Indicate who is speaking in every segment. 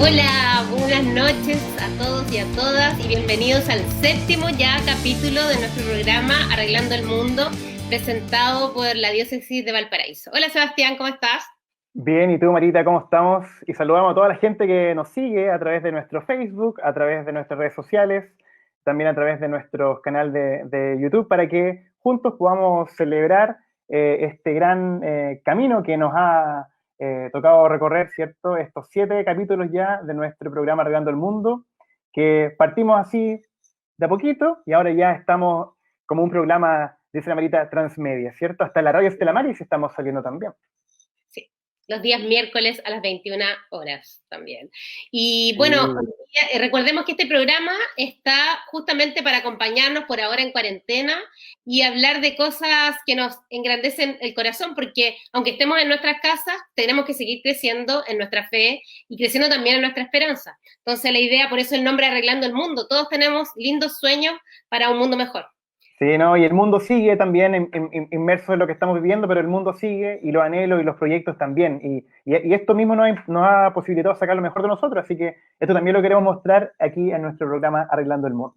Speaker 1: Hola, buenas noches a todos y a todas y bienvenidos al séptimo ya capítulo de nuestro programa Arreglando el Mundo, presentado por la Diócesis de Valparaíso. Hola Sebastián, ¿cómo estás?
Speaker 2: Bien, ¿y tú, Marita, cómo estamos? Y saludamos a toda la gente que nos sigue a través de nuestro Facebook, a través de nuestras redes sociales, también a través de nuestro canal de YouTube, para que juntos podamos celebrar este gran camino que nos ha tocado recorrer, ¿cierto? Estos 7 capítulos ya de nuestro programa Arreglando el Mundo, que partimos así de a poquito y ahora ya estamos como un programa, dice la Marita, transmedia, ¿cierto? Hasta la radio Estela Maris estamos saliendo también.
Speaker 1: Sí, los días miércoles a las 21 horas también. Y
Speaker 2: Sí.
Speaker 1: bueno, recordemos que este programa está justamente para acompañarnos por ahora en cuarentena y hablar de cosas que nos engrandecen el corazón, porque aunque estemos en nuestras casas, tenemos que seguir creciendo en nuestra fe y creciendo también en nuestra esperanza. Entonces la idea, por eso el nombre Arreglando el Mundo, todos tenemos lindos sueños para un mundo mejor.
Speaker 2: Sí, no, y el mundo sigue también inmerso en lo que estamos viviendo, pero el mundo sigue y los anhelos y los proyectos también. Y esto mismo nos ha posibilitado sacar lo mejor de nosotros, así que esto también lo queremos mostrar aquí en nuestro programa Arreglando el Mundo.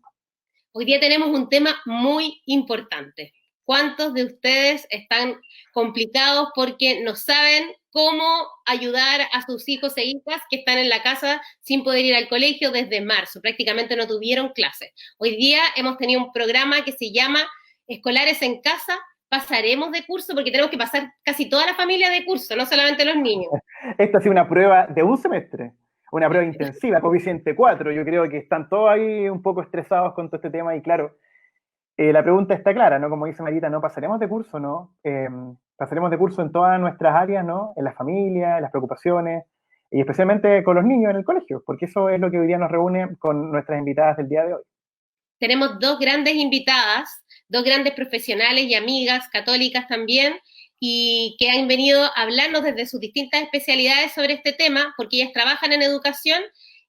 Speaker 1: Hoy día tenemos un tema muy importante. ¿Cuántos de ustedes están complicados porque no saben cómo ayudar a sus hijos e hijas que están en la casa sin poder ir al colegio desde marzo? Prácticamente no tuvieron clases. Hoy día hemos tenido un programa que se llama Escolares en Casa. Pasaremos de curso porque tenemos que pasar casi toda la familia de curso, no solamente los niños.
Speaker 2: Esta ha sido una prueba de un semestre, una prueba intensiva, coeficiente 4. Yo creo que están todos ahí un poco estresados con todo este tema y claro, la pregunta está clara, ¿no? Como dice Marita, ¿no? Pasaremos de curso, ¿no? Pasaremos de curso en todas nuestras áreas, ¿no? En la familia, en las preocupaciones, y especialmente con los niños en el colegio, porque eso es lo que hoy día nos reúne con nuestras invitadas del día de hoy.
Speaker 1: Tenemos dos grandes invitadas, dos grandes profesionales y amigas católicas también, y que han venido a hablarnos desde sus distintas especialidades sobre este tema, porque ellas trabajan en educación,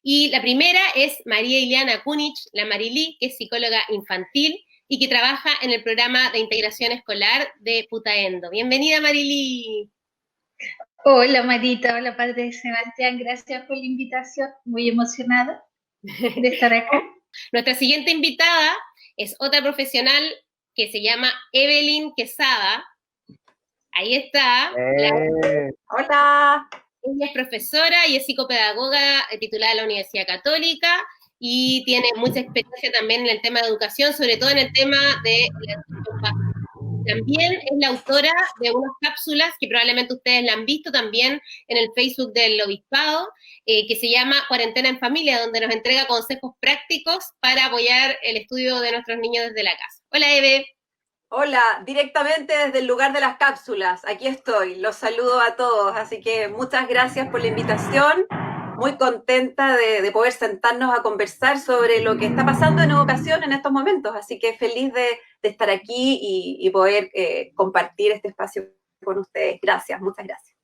Speaker 1: y la primera es María Ileana Kunich, la Marilí, que es psicóloga infantil y que trabaja en el programa de integración escolar de Putaendo. Bienvenida, Marilí.
Speaker 3: Hola Marita, hola Padre Sebastián, gracias por la invitación, muy emocionada de estar acá.
Speaker 1: Nuestra siguiente invitada es otra profesional que se llama Evelyn Quesada. Ahí está.
Speaker 3: Hola.
Speaker 1: Ella es profesora y es psicopedagoga titulada de la Universidad Católica y tiene mucha experiencia también en el tema de educación, sobre todo en el tema de la educación básica. También es la autora de unas cápsulas que probablemente ustedes la han visto también en el Facebook del Obispado, que se llama Cuarentena en Familia, donde nos entrega consejos prácticos para apoyar el estudio de nuestros niños desde la casa. Hola, Eve.
Speaker 4: Hola, directamente desde el lugar de las cápsulas. Aquí estoy, los saludo a todos, así que muchas gracias por la invitación. Muy contenta de poder sentarnos a conversar sobre lo que está pasando en educación en estos momentos, así que feliz de estar aquí y poder compartir este espacio con ustedes. Gracias, muchas gracias.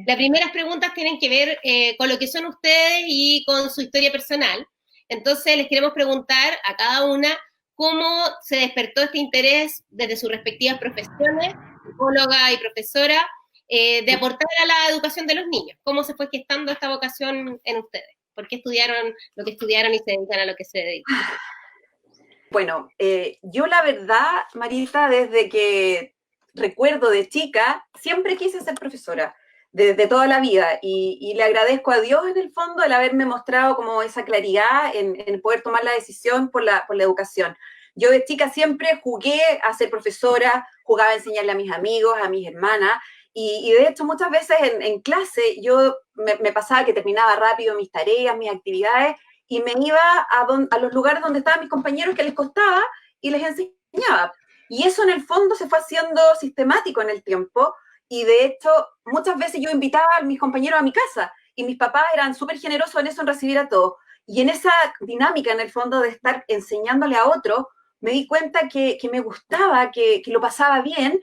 Speaker 1: Las primeras preguntas tienen que ver con lo que son ustedes y con su historia personal. Entonces les queremos preguntar a cada una cómo se despertó este interés desde sus respectivas profesiones, psicóloga y profesora, de aportar a la educación de los niños. ¿Cómo se fue gestando esta vocación en ustedes? ¿Por qué estudiaron lo que estudiaron y se dedican a lo que se dedican?
Speaker 4: Bueno, yo la verdad, Marita, desde que recuerdo de chica, siempre quise ser profesora, desde toda la vida, y le agradezco a Dios en el fondo el haberme mostrado como esa claridad en poder tomar la decisión por la educación. Yo de chica siempre jugué a ser profesora, jugaba a enseñarle a mis amigos, a mis hermanas, y de hecho muchas veces en clase yo me pasaba que terminaba rápido mis tareas, mis actividades, y me iba a los lugares donde estaban mis compañeros que les costaba y les enseñaba. Y eso en el fondo se fue haciendo sistemático en el tiempo, y de hecho muchas veces yo invitaba a mis compañeros a mi casa, y mis papás eran súper generosos en eso, en recibir a todos. Y en esa dinámica, en el fondo, de estar enseñándole a otros, me di cuenta que me gustaba, que lo pasaba bien,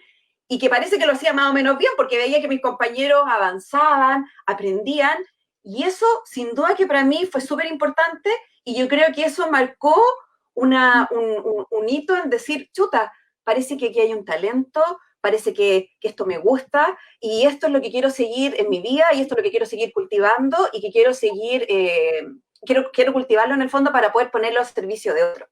Speaker 4: y que parece que lo hacía más o menos bien, porque veía que mis compañeros avanzaban, aprendían, y eso, sin duda que para mí fue súper importante, y yo creo que eso marcó un hito en decir, chuta, parece que aquí hay un talento, parece que esto me gusta y esto es lo que quiero seguir en mi vida y esto es lo que quiero seguir cultivando y que quiero seguir, quiero cultivarlo en el fondo para poder ponerlo al servicio de otro.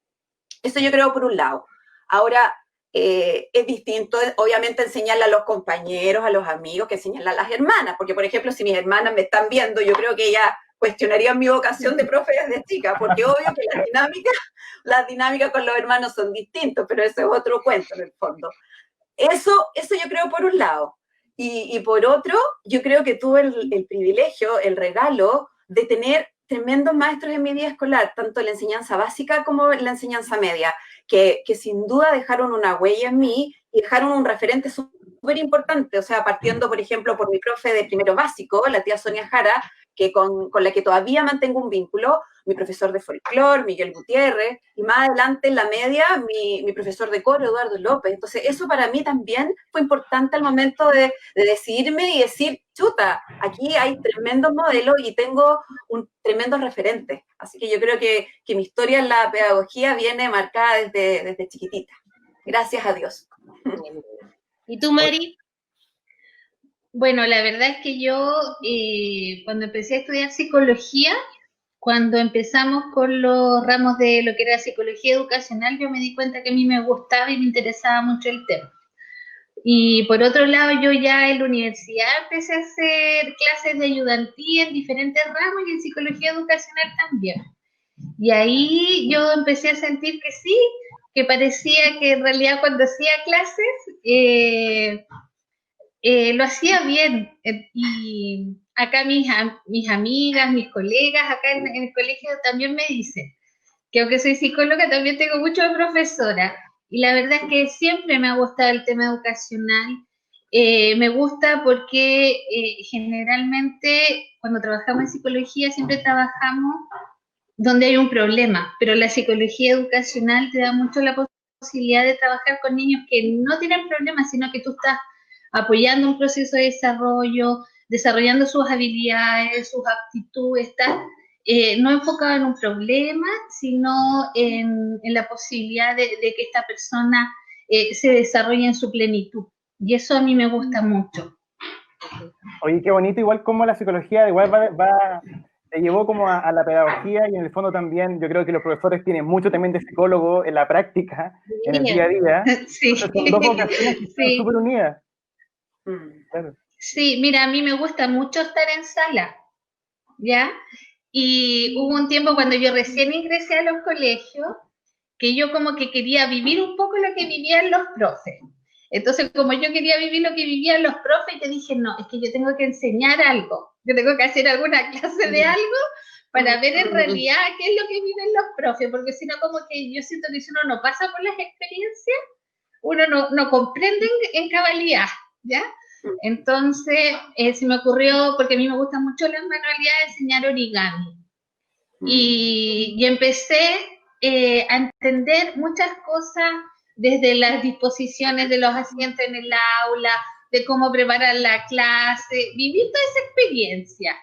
Speaker 4: Eso yo creo por un lado. Ahora, es distinto, obviamente, enseñarle a los compañeros, a los amigos, que enseñarle a las hermanas, porque, por ejemplo, si mis hermanas me están viendo, yo creo que ellas cuestionarían mi vocación de profe desde chica, porque obvio que las dinámicas con los hermanos son distintas, pero ese es otro cuento en el fondo. Eso yo creo por un lado. Y por otro, yo creo que tuve el privilegio, el regalo de tener tremendos maestros en mi vida escolar, tanto en la enseñanza básica como en la enseñanza media, que sin duda dejaron una huella en mí y dejaron un referente súper importante, o sea, partiendo, por ejemplo, por mi profe de primero básico, la tía Sonia Jara, que con la que todavía mantengo un vínculo, mi profesor de folclore, Miguel Gutiérrez, y más adelante en la media, mi profesor de coro, Eduardo López. Entonces, eso para mí también fue importante al momento de decidirme y decir, chuta, aquí hay tremendos modelos y tengo un tremendo referente. Así que yo creo que mi historia en la pedagogía viene marcada desde chiquitita. Gracias a Dios.
Speaker 1: ¿Y tú, Mari?
Speaker 3: Bueno, la verdad es que yo, cuando empecé a estudiar psicología, cuando empezamos con los ramos de lo que era psicología educacional, yo me di cuenta que a mí me gustaba y me interesaba mucho el tema. Y por otro lado, yo ya en la universidad empecé a hacer clases de ayudantía en diferentes ramos y en psicología educacional también. Y ahí yo empecé a sentir que sí, que parecía que en realidad cuando hacía clases lo hacía bien. Y acá mis amigas, mis colegas acá en el colegio también me dicen que aunque soy psicóloga también tengo mucho de profesora. Y la verdad es que siempre me ha gustado el tema educacional. Me gusta porque generalmente cuando trabajamos en psicología siempre trabajamos donde hay un problema, pero la psicología educacional te da mucho la posibilidad de trabajar con niños que no tienen problemas, sino que tú estás apoyando un proceso de desarrollo, desarrollando sus habilidades, sus aptitudes, estás no enfocado en un problema, sino en la posibilidad de que esta persona se desarrolle en su plenitud. Y eso a mí me gusta mucho.
Speaker 2: Oye, qué bonito, igual como la psicología igual te llevó como a la pedagogía y en el fondo también yo creo que los profesores tienen mucho también de psicólogo en la práctica, en el día a día.
Speaker 3: Sí.
Speaker 2: Entonces, son dos vocaciones que están súper unidas.
Speaker 3: Claro. Sí, mira, a mí me gusta mucho estar en sala, ¿ya? Y hubo un tiempo cuando yo recién ingresé a los colegios que yo como que quería vivir un poco lo que vivían los profes. Entonces, como yo quería vivir lo que vivían los profes, yo dije, no, es que yo tengo que enseñar algo, yo tengo que hacer alguna clase de algo para ver en realidad qué es lo que viven los profes, porque si no, como que yo siento que si uno no pasa por las experiencias, uno no comprende en cabalidad, ¿ya? Entonces, se me ocurrió, porque a mí me gustan mucho las manualidades, enseñar origami. Y empecé a entender muchas cosas desde las disposiciones de los asientos en el aula, de cómo preparar la clase, viví toda esa experiencia.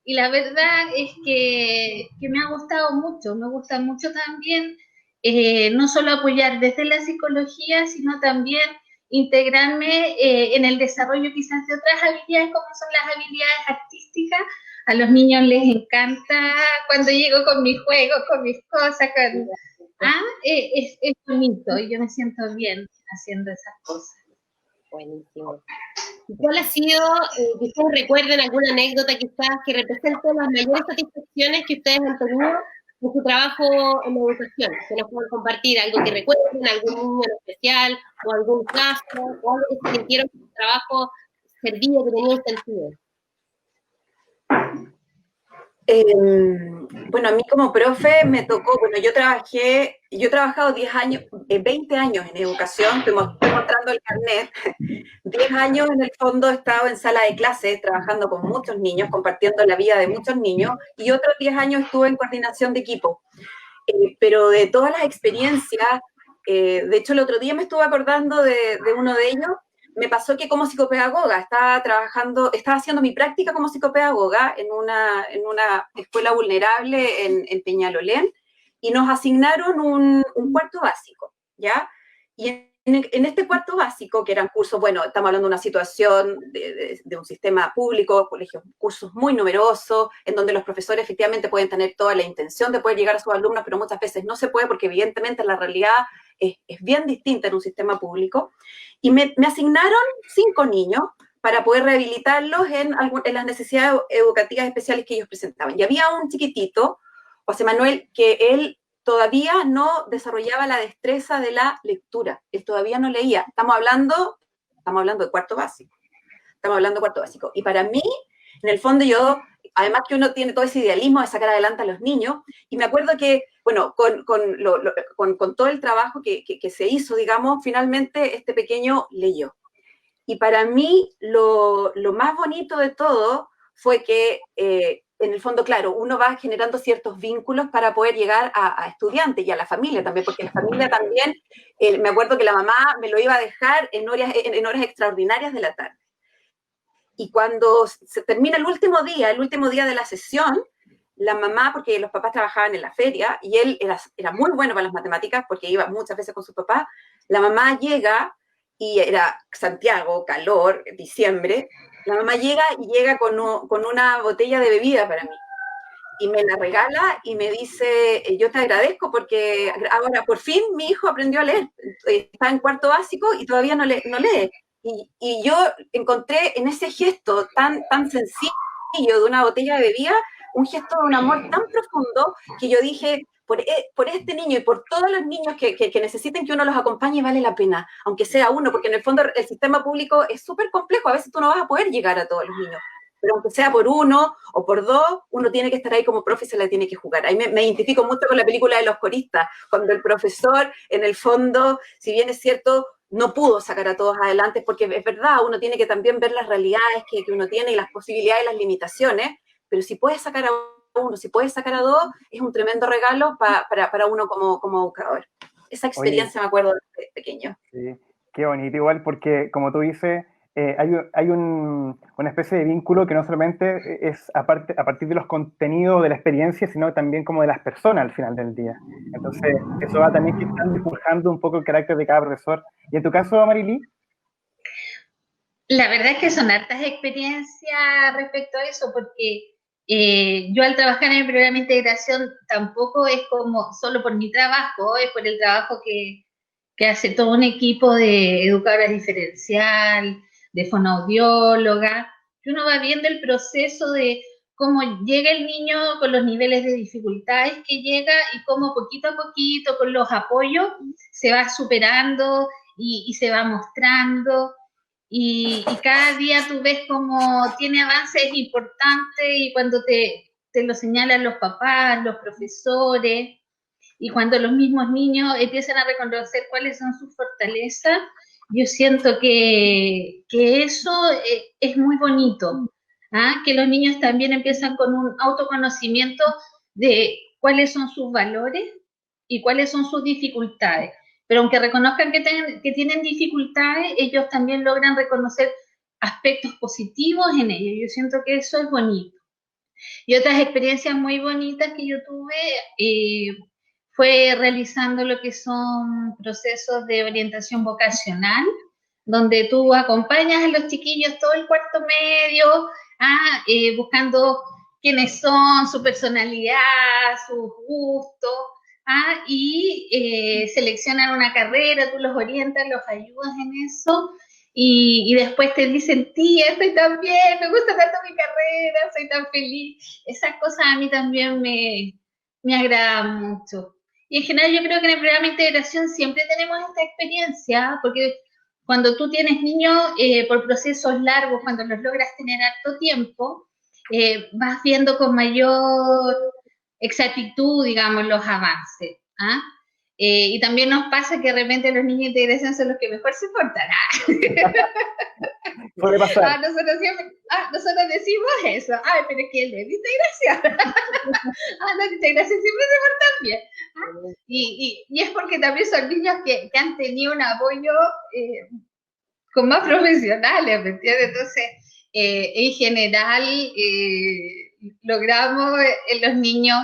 Speaker 3: Y la verdad es que me ha gustado mucho, me gusta mucho también no solo apoyar desde la psicología, sino también integrarme en el desarrollo quizás de otras habilidades como son las habilidades artísticas. A los niños les encanta cuando llego con mis juegos, con mis cosas, es bonito y yo me siento bien haciendo esas cosas.
Speaker 1: Buenísimo. ¿Cuál ha sido, que ustedes recuerden alguna anécdota quizás que represente las mayores satisfacciones que ustedes han tenido en su trabajo en la educación? Que nos puedan compartir algo que recuerden, algún niño en especial, o algún caso, o algo que sintieron que su trabajo servía, que tenía un sentido.
Speaker 4: Bueno, a mí como profe me tocó, bueno, yo he trabajado 10 años, 20 años en educación, estoy mostrando el carnet, 10 años en el fondo he estado en sala de clases, trabajando con muchos niños, compartiendo la vida de muchos niños, y otros 10 años estuve en coordinación de equipo. Pero de todas las experiencias, de hecho el otro día me estuve acordando de uno de ellos. Me pasó que como psicopedagoga estaba haciendo mi práctica como psicopedagoga en una escuela vulnerable en Peñalolén y nos asignaron un cuarto básico, ¿ya? Y en este cuarto básico, que eran cursos, bueno, estamos hablando de una situación de un sistema público, colegios, cursos muy numerosos, en donde los profesores efectivamente pueden tener toda la intención de poder llegar a sus alumnos, pero muchas veces no se puede porque evidentemente la realidad es bien distinta en un sistema público. Y me asignaron 5 niños para poder rehabilitarlos en las necesidades educativas especiales que ellos presentaban. Y había un chiquitito, José Manuel, que él todavía no desarrollaba la destreza de la lectura, él todavía no leía. Estamos hablando de cuarto básico. Y para mí, en el fondo yo, además que uno tiene todo ese idealismo de sacar adelante a los niños, y me acuerdo que, bueno, con todo el trabajo que se hizo, digamos, finalmente este pequeño leyó. Y para mí lo más bonito de todo fue que en el fondo, claro, uno va generando ciertos vínculos para poder llegar a estudiantes y a la familia también, porque la familia también, me acuerdo que la mamá me lo iba a dejar en horas extraordinarias de la tarde. Y cuando se termina el último día de la sesión, la mamá, porque los papás trabajaban en la feria, y él era muy bueno para las matemáticas, porque iba muchas veces con su papá, la mamá llega, y era Santiago, calor, diciembre, la mamá llega con una botella de bebida para mí. Y me la regala y me dice, yo te agradezco porque ahora por fin mi hijo aprendió a leer. Está en cuarto básico y todavía no lee. Y yo encontré en ese gesto tan sencillo de una botella de bebida, un gesto de un amor tan profundo que yo dije, por este niño y por todos los niños que necesiten que uno los acompañe, vale la pena, aunque sea uno, porque en el fondo el sistema público es súper complejo, a veces tú no vas a poder llegar a todos los niños, pero aunque sea por uno o por dos, uno tiene que estar ahí como profe y se la tiene que jugar. Ahí me identifico mucho con la película de Los Coristas, cuando el profesor, en el fondo, si bien es cierto, no pudo sacar a todos adelante, porque es verdad, uno tiene que también ver las realidades que uno tiene y las posibilidades y las limitaciones, pero si puedes sacar a uno, si puedes sacar a dos, es un tremendo regalo para uno como educador. Esa experiencia. Oye, me acuerdo de pequeño.
Speaker 2: Sí, qué bonito igual, porque como tú dices, hay una especie de vínculo que no solamente es a partir de los contenidos de la experiencia, sino también como de las personas al final del día. Entonces, eso va también forjando un poco el carácter de cada profesor. ¿Y en tu caso, Marilí?
Speaker 3: La verdad es que son hartas experiencias respecto a eso, porque yo al trabajar en el programa de integración tampoco es como solo por mi trabajo, es por el trabajo que hace todo un equipo de educadoras diferencial, de fonoaudióloga, que uno va viendo el proceso de cómo llega el niño con los niveles de dificultades que llega y cómo poquito a poquito con los apoyos se va superando y se va mostrando. Y cada día tú ves cómo tiene avances importantes y cuando te lo señalan los papás, los profesores, y cuando los mismos niños empiezan a reconocer cuáles son sus fortalezas, yo siento que eso es muy bonito, ¿ah? Que los niños también empiezan con un autoconocimiento de cuáles son sus valores y cuáles son sus dificultades. Pero aunque reconozcan que tienen dificultades, ellos también logran reconocer aspectos positivos en ellos. Yo siento que eso es bonito. Y otras experiencias muy bonitas que yo tuve fue realizando lo que son procesos de orientación vocacional, donde tú acompañas a los chiquillos todo el cuarto medio, buscando quiénes son, su personalidad, sus gustos, y seleccionan una carrera, tú los orientas, los ayudas en eso, y después te dicen, tía, estoy tan bien, me gusta tanto mi carrera, soy tan feliz. Esas cosas a mí también me agradan mucho. Y en general yo creo que en el programa de integración siempre tenemos esta experiencia, porque cuando tú tienes niños por procesos largos, cuando los logras tener harto tiempo, vas viendo con mayor exactitud, digamos, los avances. Y también nos pasa que de repente los niños de integración son los que mejor se portan.
Speaker 2: Puede pasar.
Speaker 3: Nosotros decimos eso. Pero es que él es de integración. Los de integración siempre se portan bien. Y es porque también son niños que han tenido un apoyo con más profesionales, ¿me entiendes? Entonces, en general, logramos en los niños,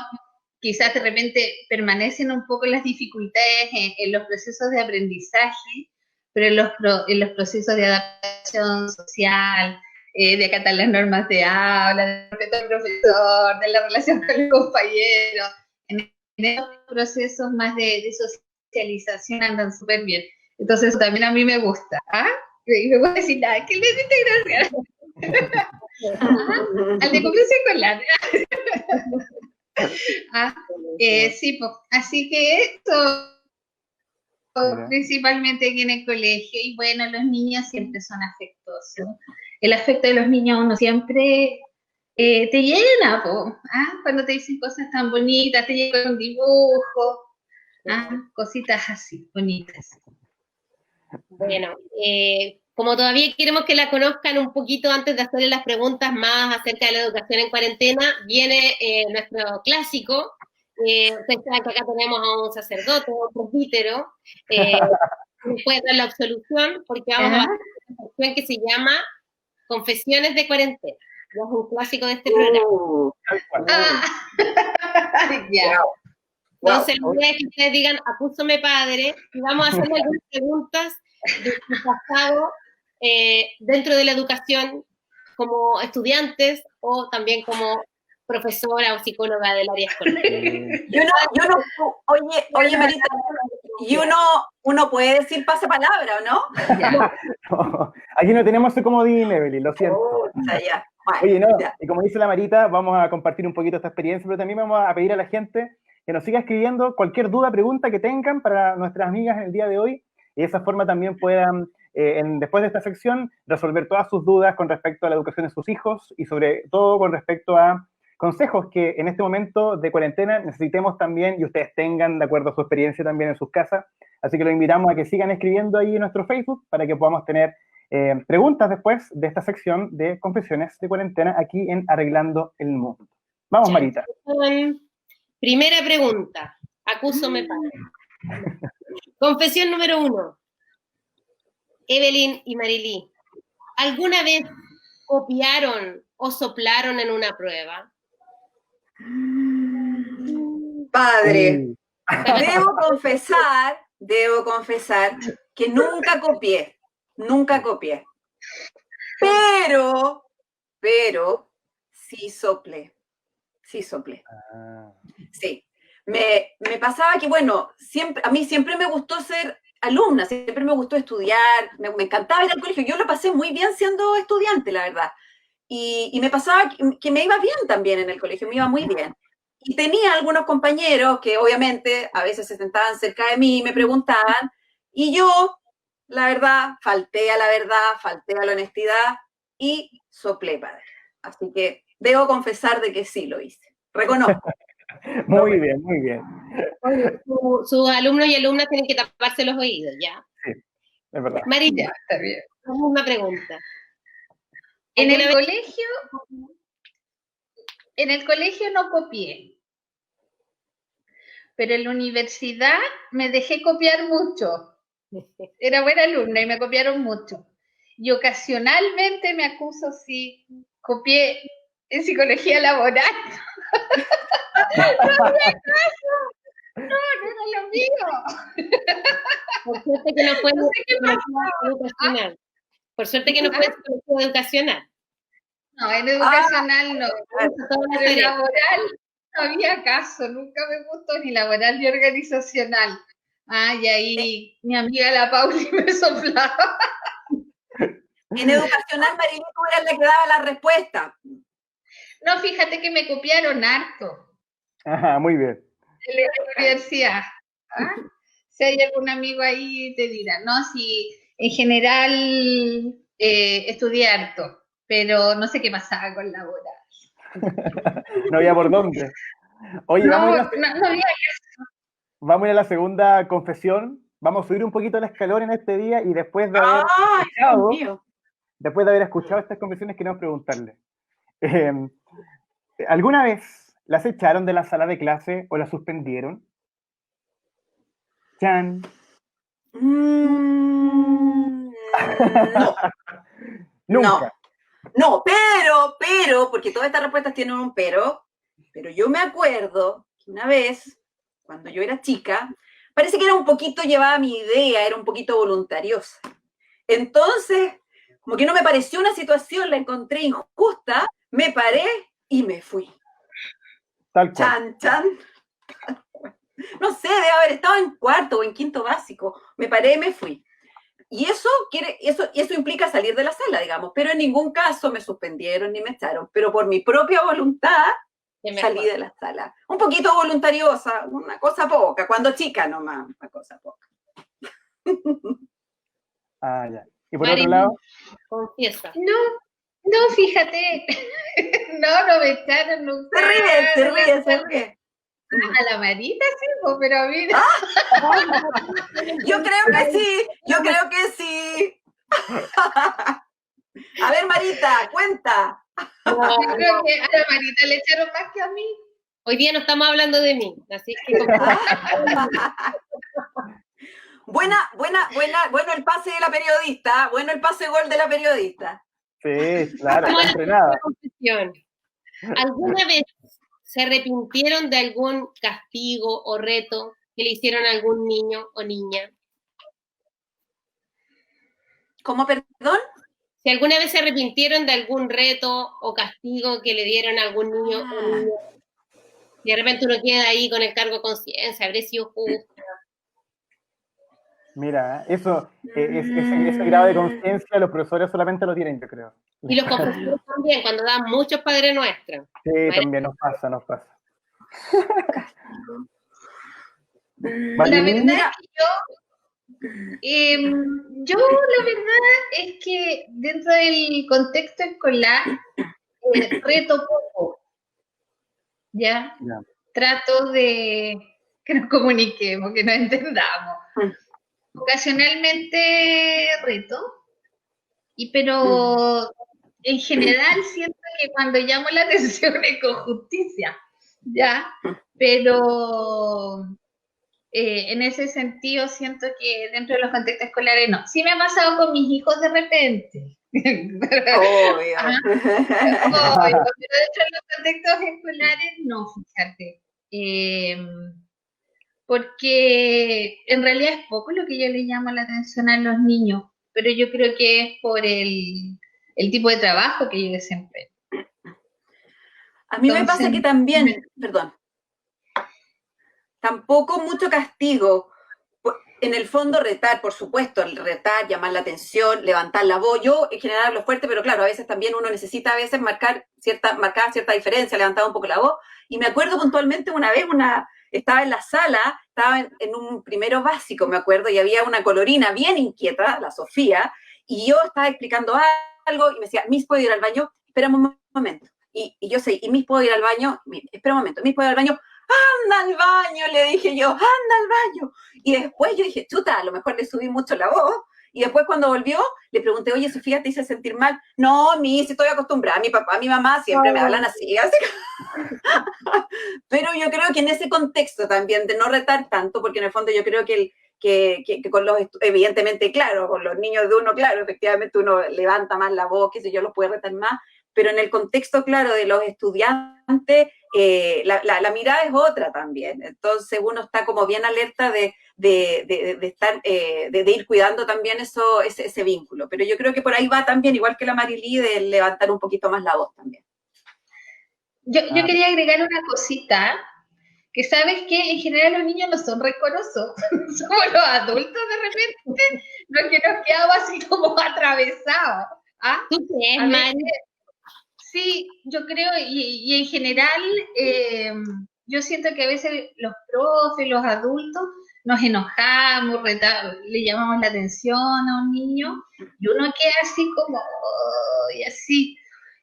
Speaker 3: quizás de repente permanecen un poco las dificultades en los procesos de aprendizaje, pero en los procesos de adaptación social, de acatar las normas de aula, de respeto al profesor, de la relación con el compañero, en esos procesos más de socialización andan súper bien. Entonces eso también a mí me gusta. ¿Ah? Y me voy a decir, nada, ¿qué le diste gracias? Al de comprensión escolar. Sí, pues, así que esto principalmente aquí en el colegio, y bueno, los niños siempre son afectuosos. El afecto de los niños uno siempre te llena, cuando te dicen cosas tan bonitas, te llegan un dibujo, cositas así, bonitas.
Speaker 1: Bueno, como todavía queremos que la conozcan un poquito antes de hacerle las preguntas más acerca de la educación en cuarentena, viene nuestro clásico. Ustedes saben que acá tenemos a un sacerdote, un presbítero, nos puede dar la absolución, porque vamos a hacer una sección que se llama Confesiones de Cuarentena. Ya es un clásico de este programa.
Speaker 3: Ya.
Speaker 1: Entonces, la idea es que ustedes digan, acúsame padre, y vamos a hacerle algunas preguntas de su pasado dentro de la educación como estudiantes o también como profesora o psicóloga del área escolar.
Speaker 4: Oye, Marita, y uno puede decir pasapalabra, ¿o no?
Speaker 2: No, aquí no tenemos ese comodín, Evelyn, lo siento.
Speaker 4: Ya. Bueno,
Speaker 2: oye, no,
Speaker 4: ya.
Speaker 2: y como dice la Marita, vamos a compartir un poquito esta experiencia, pero también vamos a pedir a la gente que nos siga escribiendo cualquier duda, pregunta que tengan para nuestras amigas en el día de hoy, y de esa forma también puedan, después de esta sección, resolver todas sus dudas con respecto a la educación de sus hijos y sobre todo con respecto a consejos que en este momento de cuarentena necesitemos también y ustedes tengan de acuerdo a su experiencia también en sus casas. Así que los invitamos a que sigan escribiendo ahí en nuestro Facebook para que podamos tener preguntas después de esta sección de confesiones de cuarentena aquí en Arreglando el Mundo. Vamos, Marita.
Speaker 1: Primera pregunta. Acúsame padre. Confesión número 1. Evelyn y Marilí, ¿alguna vez copiaron o soplaron en una prueba?
Speaker 4: Padre, debo confesar que nunca copié. Pero sí soplé. Sí. Me pasaba que, bueno, a mí siempre me gustó ser alumna, siempre me gustó estudiar, me encantaba ir al colegio. Yo lo pasé muy bien siendo estudiante, la verdad. Y me pasaba que me iba bien también en el colegio, me iba muy bien. Y tenía algunos compañeros que obviamente a veces se sentaban cerca de mí y me preguntaban, y yo, la verdad, falté a la honestidad y soplé, padre. Así que debo confesar de que sí lo hice. Reconozco.
Speaker 2: Muy bien.
Speaker 1: Sus alumnos y alumnas tienen que taparse los oídos, ¿ya?
Speaker 2: Sí, es verdad.
Speaker 1: Marita,
Speaker 3: está bien.
Speaker 1: una pregunta.
Speaker 3: En el colegio no copié, pero en la universidad me dejé copiar mucho. Era buena alumna y me copiaron mucho. Y ocasionalmente me acuso si copié en psicología laboral. No era lo mío.
Speaker 1: Por suerte que no fue educacional. Por suerte que no fue educacional.
Speaker 3: No, en educacional no. Pero en laboral no había caso. Nunca me gustó ni laboral ni organizacional. Y ahí mi amiga la Pauli me soplaba.
Speaker 4: En educacional, Marilyn, tú eras la que daba la respuesta.
Speaker 3: No, fíjate que me copiaron harto.
Speaker 2: Ajá, muy bien.
Speaker 3: En la universidad. Si hay algún amigo ahí, te dirá. No, si en general estudié harto, pero no sé qué pasaba con laboral.
Speaker 2: No había por dónde. Oye,
Speaker 3: no había caso.
Speaker 2: Vamos a ir a la segunda confesión. Vamos a subir un poquito el escalón en este día y después de haber escuchado estas confesiones queremos preguntarle. ¿Alguna vez las echaron de la sala de clase o las suspendieron? Chan.
Speaker 4: No. No, pero, porque todas estas respuestas tienen un pero yo me acuerdo que una vez, cuando yo era chica, parece que era un poquito llevada mi idea, era un poquito voluntariosa. Entonces, como que no me pareció una situación, la encontré injusta, me paré y me fui.
Speaker 2: Tal cual.
Speaker 4: Chan, chan. No sé, debe haber estado en cuarto o en quinto básico. Me paré y me fui. Y eso implica salir de la sala, digamos, pero en ningún caso me suspendieron ni me echaron, pero por mi propia voluntad salí de la sala. Un poquito voluntariosa, una cosa poca, cuando chica nomás, una cosa poca.
Speaker 2: Ah, ya. Y por
Speaker 1: Mari,
Speaker 2: otro lado,
Speaker 1: confiesa.
Speaker 3: No, fíjate, no me echaron nunca.
Speaker 4: Se ríe.
Speaker 3: A la Marita sí, pero a mí no.
Speaker 4: Yo creo que sí. A ver, Marita, cuenta.
Speaker 3: Yo creo que a la Marita le echaron más que a mí.
Speaker 1: Hoy día no estamos hablando de mí, así que...
Speaker 4: Bueno el pase de la periodista, bueno el pase gol de la periodista.
Speaker 2: sí, claro, está entrenada.
Speaker 1: ¿Alguna vez se arrepintieron de algún castigo o reto que le hicieron a algún niño o niña?
Speaker 4: ¿Cómo, perdón?
Speaker 1: Si alguna vez se arrepintieron de algún reto o castigo que le dieron a algún niño o niña, y de repente uno queda ahí con el cargo de conciencia, habré sido justo.
Speaker 2: Mira, ese grado de conciencia los profesores solamente lo tienen, yo creo.
Speaker 1: Y los profesores también, cuando dan muchos Padres Nuestros.
Speaker 2: Sí, también nos pasa.
Speaker 3: La verdad es que la verdad es que dentro del contexto escolar reto poco, ¿ya? Trato de que nos comuniquemos, que nos entendamos. Ocasionalmente reto, pero en general siento que cuando llamo la atención es con justicia, ¿ya? Pero en ese sentido siento que dentro de los contextos escolares no. Sí me ha pasado con mis hijos de repente.
Speaker 4: Obvio.
Speaker 3: Pero dentro de los contextos escolares no, fíjate. Porque en realidad es poco lo que yo le llamo la atención a los niños, pero yo creo que es por el tipo de trabajo que yo desempeño.
Speaker 4: A mí me pasa que también, perdón, tampoco mucho castigo. En el fondo retar, por supuesto, el retar, llamar la atención, levantar la voz. Yo en general hablo fuerte, pero claro, a veces también uno necesita marcar cierta diferencia, levantar un poco la voz. Y me acuerdo puntualmente una vez, estaba en la sala, estaba en un primero básico, me acuerdo, y había una colorina bien inquieta, la Sofía, y yo estaba explicando algo y me decía, Miss, ¿puedo ir al baño? Espera un momento. Y yo sé, ¿y Miss, puedo ir al baño? Espera un momento, Miss, ¿puedo ir al baño? ¡Anda al baño! Le dije yo, ¡anda al baño! Y después yo dije, chuta, a lo mejor le subí mucho la voz. Y después cuando volvió, le pregunté, oye, Sofía, ¿te hice sentir mal? No, si estoy acostumbrada. Mi papá, mi mamá siempre me hablan así. Pero yo creo que en ese contexto también, de no retar tanto, porque en el fondo yo creo que con evidentemente, claro, con los niños de uno, claro, efectivamente uno levanta más la voz, qué sé yo, los puede retar más, pero en el contexto, claro, de los estudiantes, la mirada es otra también. Entonces uno está como bien alerta de ir cuidando también ese vínculo. Pero yo creo que por ahí va también, igual que la Marilí, de levantar un poquito más la voz también.
Speaker 3: Yo quería agregar una cosita, que sabes que en general los niños no son rencorosos, somos los adultos de repente los que nos quedamos así como atravesados. ¿Ah?
Speaker 1: ¿Tú crees, Mari?
Speaker 3: Sí, yo creo, y en general yo siento que a veces los profes, los adultos, nos enojamos, le llamamos la atención a un niño y uno queda así como, y así.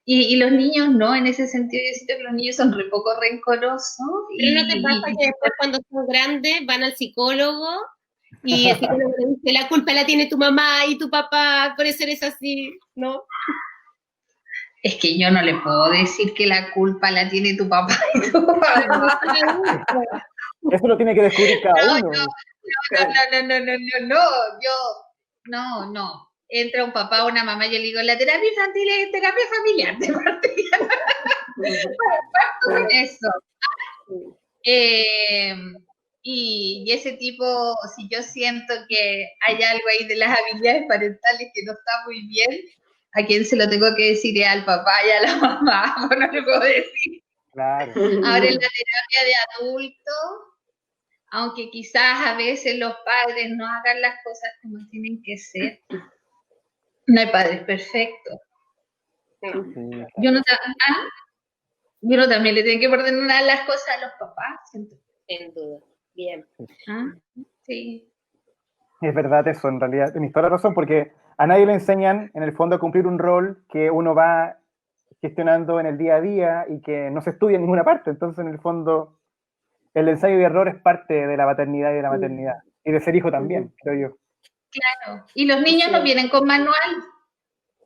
Speaker 3: Y los niños no, en ese sentido yo siento que los niños son re poco rencorosos.
Speaker 1: ¿Pero no te pasa que después cuando son grandes van al psicólogo y el psicólogo le dice, la culpa la tiene tu mamá y tu papá, por eso eres así, ¿no?
Speaker 3: Es que yo no le puedo decir que la culpa la tiene tu papá y tu mamá.
Speaker 2: Eso lo tiene que descubrir cada uno.
Speaker 3: No. Entra un papá o una mamá y yo le digo, la terapia infantil es terapia familiar. Parto con eso. y ese tipo, si yo siento que hay algo ahí de las habilidades parentales que no está muy bien, ¿a quién se lo tengo que decir? Es al papá y a la mamá, pues no le puedo decir.
Speaker 2: Claro.
Speaker 3: Ahora en la terapia de adultos, aunque quizás a veces los padres no hagan las cosas como tienen que ser, no hay padres perfectos.
Speaker 2: Sí, claro.
Speaker 3: Y uno también le tiene que ordenar las cosas a los papás, siento.
Speaker 1: Sin duda. Bien.
Speaker 3: ¿Ah? Sí.
Speaker 2: Es verdad eso, en realidad, tienes toda la razón, porque a nadie le enseñan, en el fondo, a cumplir un rol que uno va gestionando en el día a día y que no se estudia en ninguna parte. Entonces, en el fondo, el ensayo y error es parte de la paternidad y de la maternidad, y de ser hijo también, creo yo.
Speaker 3: Claro. Y los niños no vienen con manual.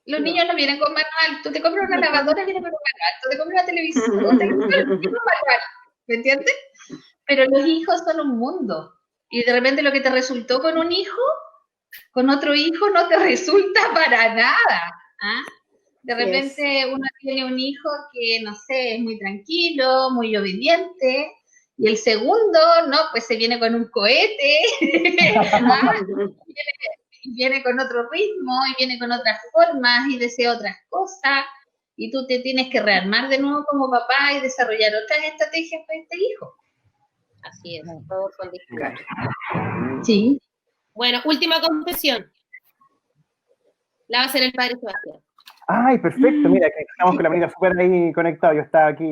Speaker 3: Los niños no vienen con manual. Tú te compras una lavadora, viene con un manual. Tú te compras una televisión, viene con un manual. ¿Me entiendes? Pero los hijos son un mundo. Y de repente lo que te resultó con un hijo, con otro hijo no te resulta para nada. ¿Ah? De repente uno tiene un hijo que, no sé, es muy tranquilo, muy obediente, y el segundo, no, pues se viene con un cohete, ¿ah? Viene con otro ritmo, y viene con otras formas, y desea otras cosas, y tú te tienes que rearmar de nuevo como papá y desarrollar otras estrategias para este hijo.
Speaker 1: Así es, todos son distintos.
Speaker 3: Sí.
Speaker 1: Bueno, última confesión. La va a hacer el padre Sebastián.
Speaker 2: Ay, perfecto, mira, que estamos con la amiga súper ahí conectado, yo estaba aquí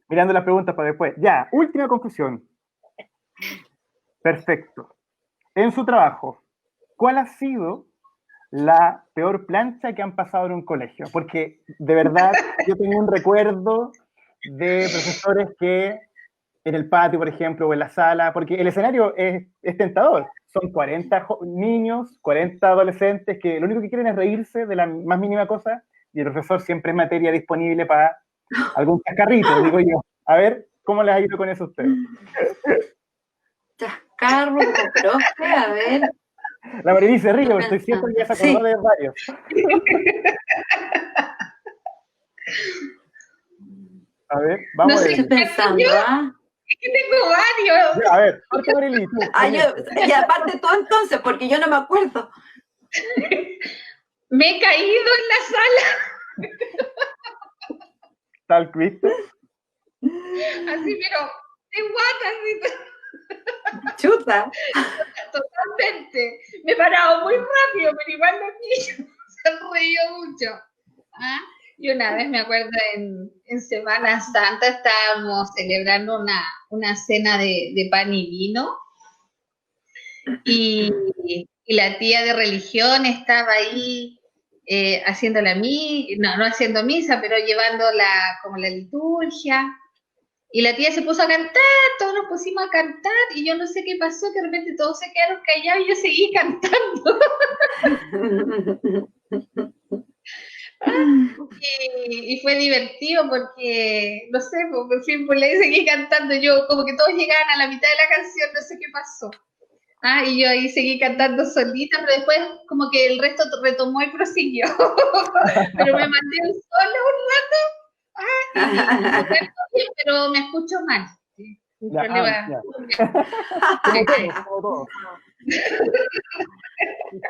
Speaker 2: mirando las preguntas para después. Ya, última conclusión. Perfecto. En su trabajo, ¿cuál ha sido la peor plancha que han pasado en un colegio? Porque, de verdad, yo tengo un recuerdo de profesores que en el patio, por ejemplo, o en la sala, porque el escenario es tentador. Son 40 niños, 40 adolescentes que lo único que quieren es reírse de la más mínima cosa, y el profesor siempre es materia disponible para algún chascarrito, digo yo. A ver, ¿cómo les ha ido con eso a ustedes?
Speaker 4: Chascarro, profe, a ver.
Speaker 2: La Marilí se ríe, porque estoy cierto que ya se acordó de varios. A ver, vamos
Speaker 3: No
Speaker 2: a
Speaker 3: sé,
Speaker 2: ver.
Speaker 4: Estoy pensando, ¿ah?
Speaker 3: Es que tengo varios.
Speaker 2: A ver, corta Marilí.
Speaker 4: Y aparte tú entonces, porque yo no me acuerdo.
Speaker 3: Me he caído en la sala.
Speaker 2: Tal, ¿viste?
Speaker 3: Así, pero de guata, así.
Speaker 4: Chuta.
Speaker 3: Totalmente. Me he parado muy rápido, pero igual los niños se han reído mucho. ¿Ah? Y una vez me acuerdo en Semana Santa estábamos celebrando una cena de pan y vino, y la tía de religión estaba ahí haciendo no haciendo misa, pero llevando como la liturgia. Y la tía se puso a cantar, todos nos pusimos a cantar, y yo no sé qué pasó, que de repente todos se quedaron callados y yo seguí cantando. Y fue divertido porque, no sé, por fin por ahí seguí cantando. Yo, como que todos llegaban a la mitad de la canción, no sé qué pasó. Y yo ahí seguí cantando solita, pero después como que el resto retomó y prosiguió. Pero me mandé sola un rato, pero me escucho mal. ¿Sí? Un problema.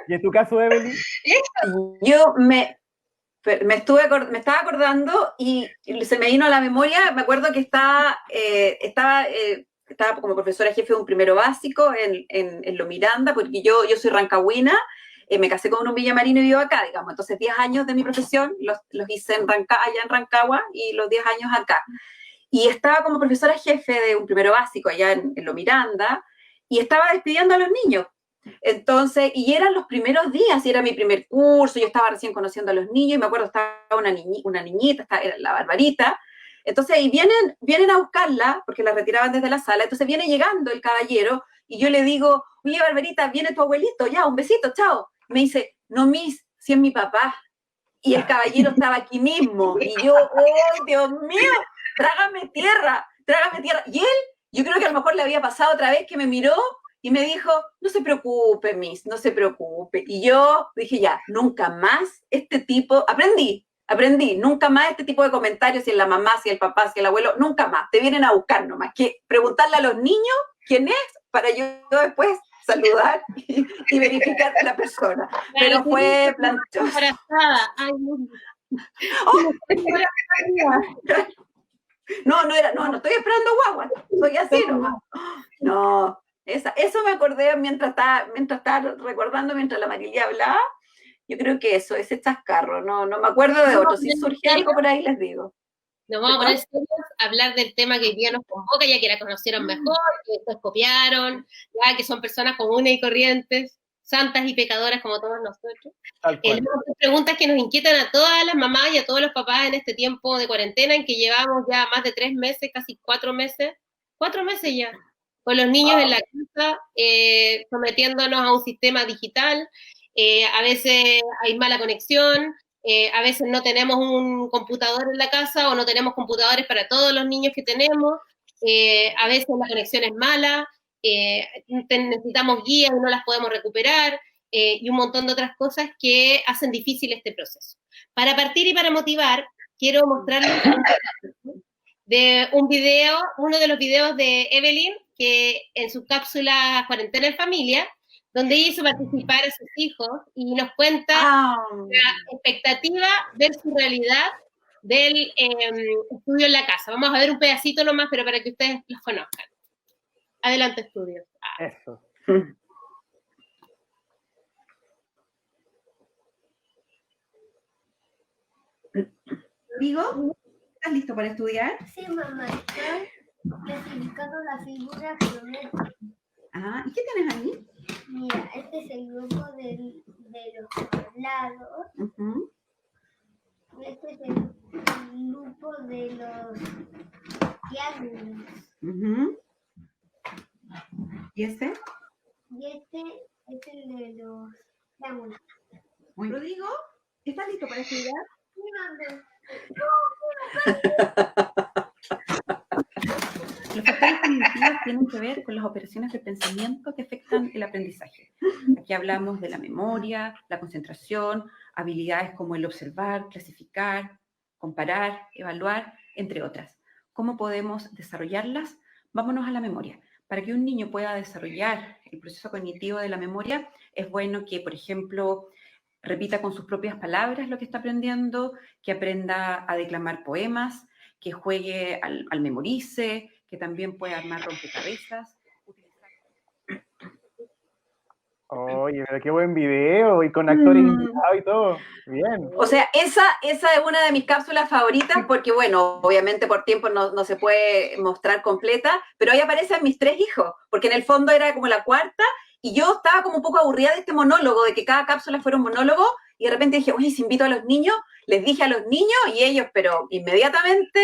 Speaker 2: ¿Y en tu caso, Evelyn?
Speaker 4: Yo me estaba acordando y se me vino a la memoria, me acuerdo que estaba como profesora jefe de un primero básico en Lo Miranda, porque yo soy rancagüina, me casé con un villamarino y vivo acá, digamos, entonces 10 años de mi profesión los hice allá en Rancagua y los 10 años acá. Y estaba como profesora jefe de un primero básico allá en Lo Miranda, y estaba despidiendo a los niños. Entonces, y eran los primeros días, y era mi primer curso, yo estaba recién conociendo a los niños, y me acuerdo estaba una niñita, era la Barbarita. Entonces, y vienen a buscarla, porque la retiraban desde la sala, entonces viene llegando el caballero, y yo le digo, oye, Barbarita, viene tu abuelito, ya, un besito, chao. Me dice, no, miss, si es mi papá. Y el caballero estaba aquí mismo, y yo, ¡oh, Dios mío! Trágame tierra. Y él, yo creo que a lo mejor le había pasado otra vez que me miró y me dijo, no se preocupe, miss, no se preocupe. Y yo dije, ya, nunca más este tipo, aprendí, nunca más este tipo de comentarios, si es la mamá, si es el papá, si es el abuelo, nunca más. Te vienen a buscar nomás, que preguntarle a los niños quién es para yo después saludar y verificar a la persona. Pero fue planchoso.
Speaker 1: Embarazada. Ay,
Speaker 4: no estoy esperando guagua, soy así nomás. No, eso me acordé mientras estaba recordando, mientras la Marilia hablaba. Yo creo que eso, ese chascarro, no me acuerdo de otro. Si surge algo por ahí les digo.
Speaker 1: Nos vamos a poner serios a hablar del tema que hoy día nos convoca, ya que la conocieron mejor, que después copiaron, ya que son personas comunes y corrientes, santas y pecadoras como todos nosotros. Preguntas que nos inquietan a todas las mamás y a todos los papás en este tiempo de cuarentena, en que llevamos ya más de 3 meses, casi 4 meses ya, con los niños en la casa, sometiéndonos a un sistema digital. A veces hay mala conexión, a veces no tenemos un computador en la casa o no tenemos computadores para todos los niños que tenemos, a veces la conexión es mala, necesitamos guías y no las podemos recuperar, y un montón de otras cosas que hacen difícil este proceso. Para partir y para motivar, quiero mostrarles de un video, uno de los videos de Evelyn, que en su cápsula Cuarentena en Familia, donde ella hizo participar a sus hijos y nos cuenta la expectativa versus realidad del estudio en la casa. Vamos a ver un pedacito nomás, pero para que ustedes los conozcan. Adelante, estudio.
Speaker 2: Eso.
Speaker 4: Rodrigo, ¿estás listo para estudiar?
Speaker 5: Sí, mamá, estoy clasificando la figura geométrica.
Speaker 4: ¿Y qué tienes ahí?
Speaker 5: Mira, este es el grupo de los lados. Este es el grupo de los triángulos.
Speaker 4: ¿Y ese?
Speaker 5: Y este es el de los triángulos.
Speaker 4: Rodrigo, ¿estás listo para estudiar?
Speaker 5: Sí, mamá.
Speaker 6: Los factores cognitivos tienen que ver con las operaciones de pensamiento que afectan el aprendizaje. Aquí hablamos de la memoria, la concentración, habilidades como el observar, clasificar, comparar, evaluar, entre otras. ¿Cómo podemos desarrollarlas? Vámonos a la memoria. Para que un niño pueda desarrollar el proceso cognitivo de la memoria, es bueno que, por ejemplo, repita con sus propias palabras lo que está aprendiendo, que aprenda a declamar poemas, que juegue al memorice, que también pueda armar rompecabezas.
Speaker 2: Oye, pero qué buen video, y con actores invitados y todo. Bien.
Speaker 4: O sea, esa es una de mis cápsulas favoritas porque, bueno, obviamente por tiempo no se puede mostrar completa, pero ahí aparecen mis 3 hijos, porque en el fondo era como la cuarta, y yo estaba como un poco aburrida de este monólogo, de que cada cápsula fuera un monólogo, y de repente dije, oye, si invito a los niños, les dije a los niños, y ellos, pero inmediatamente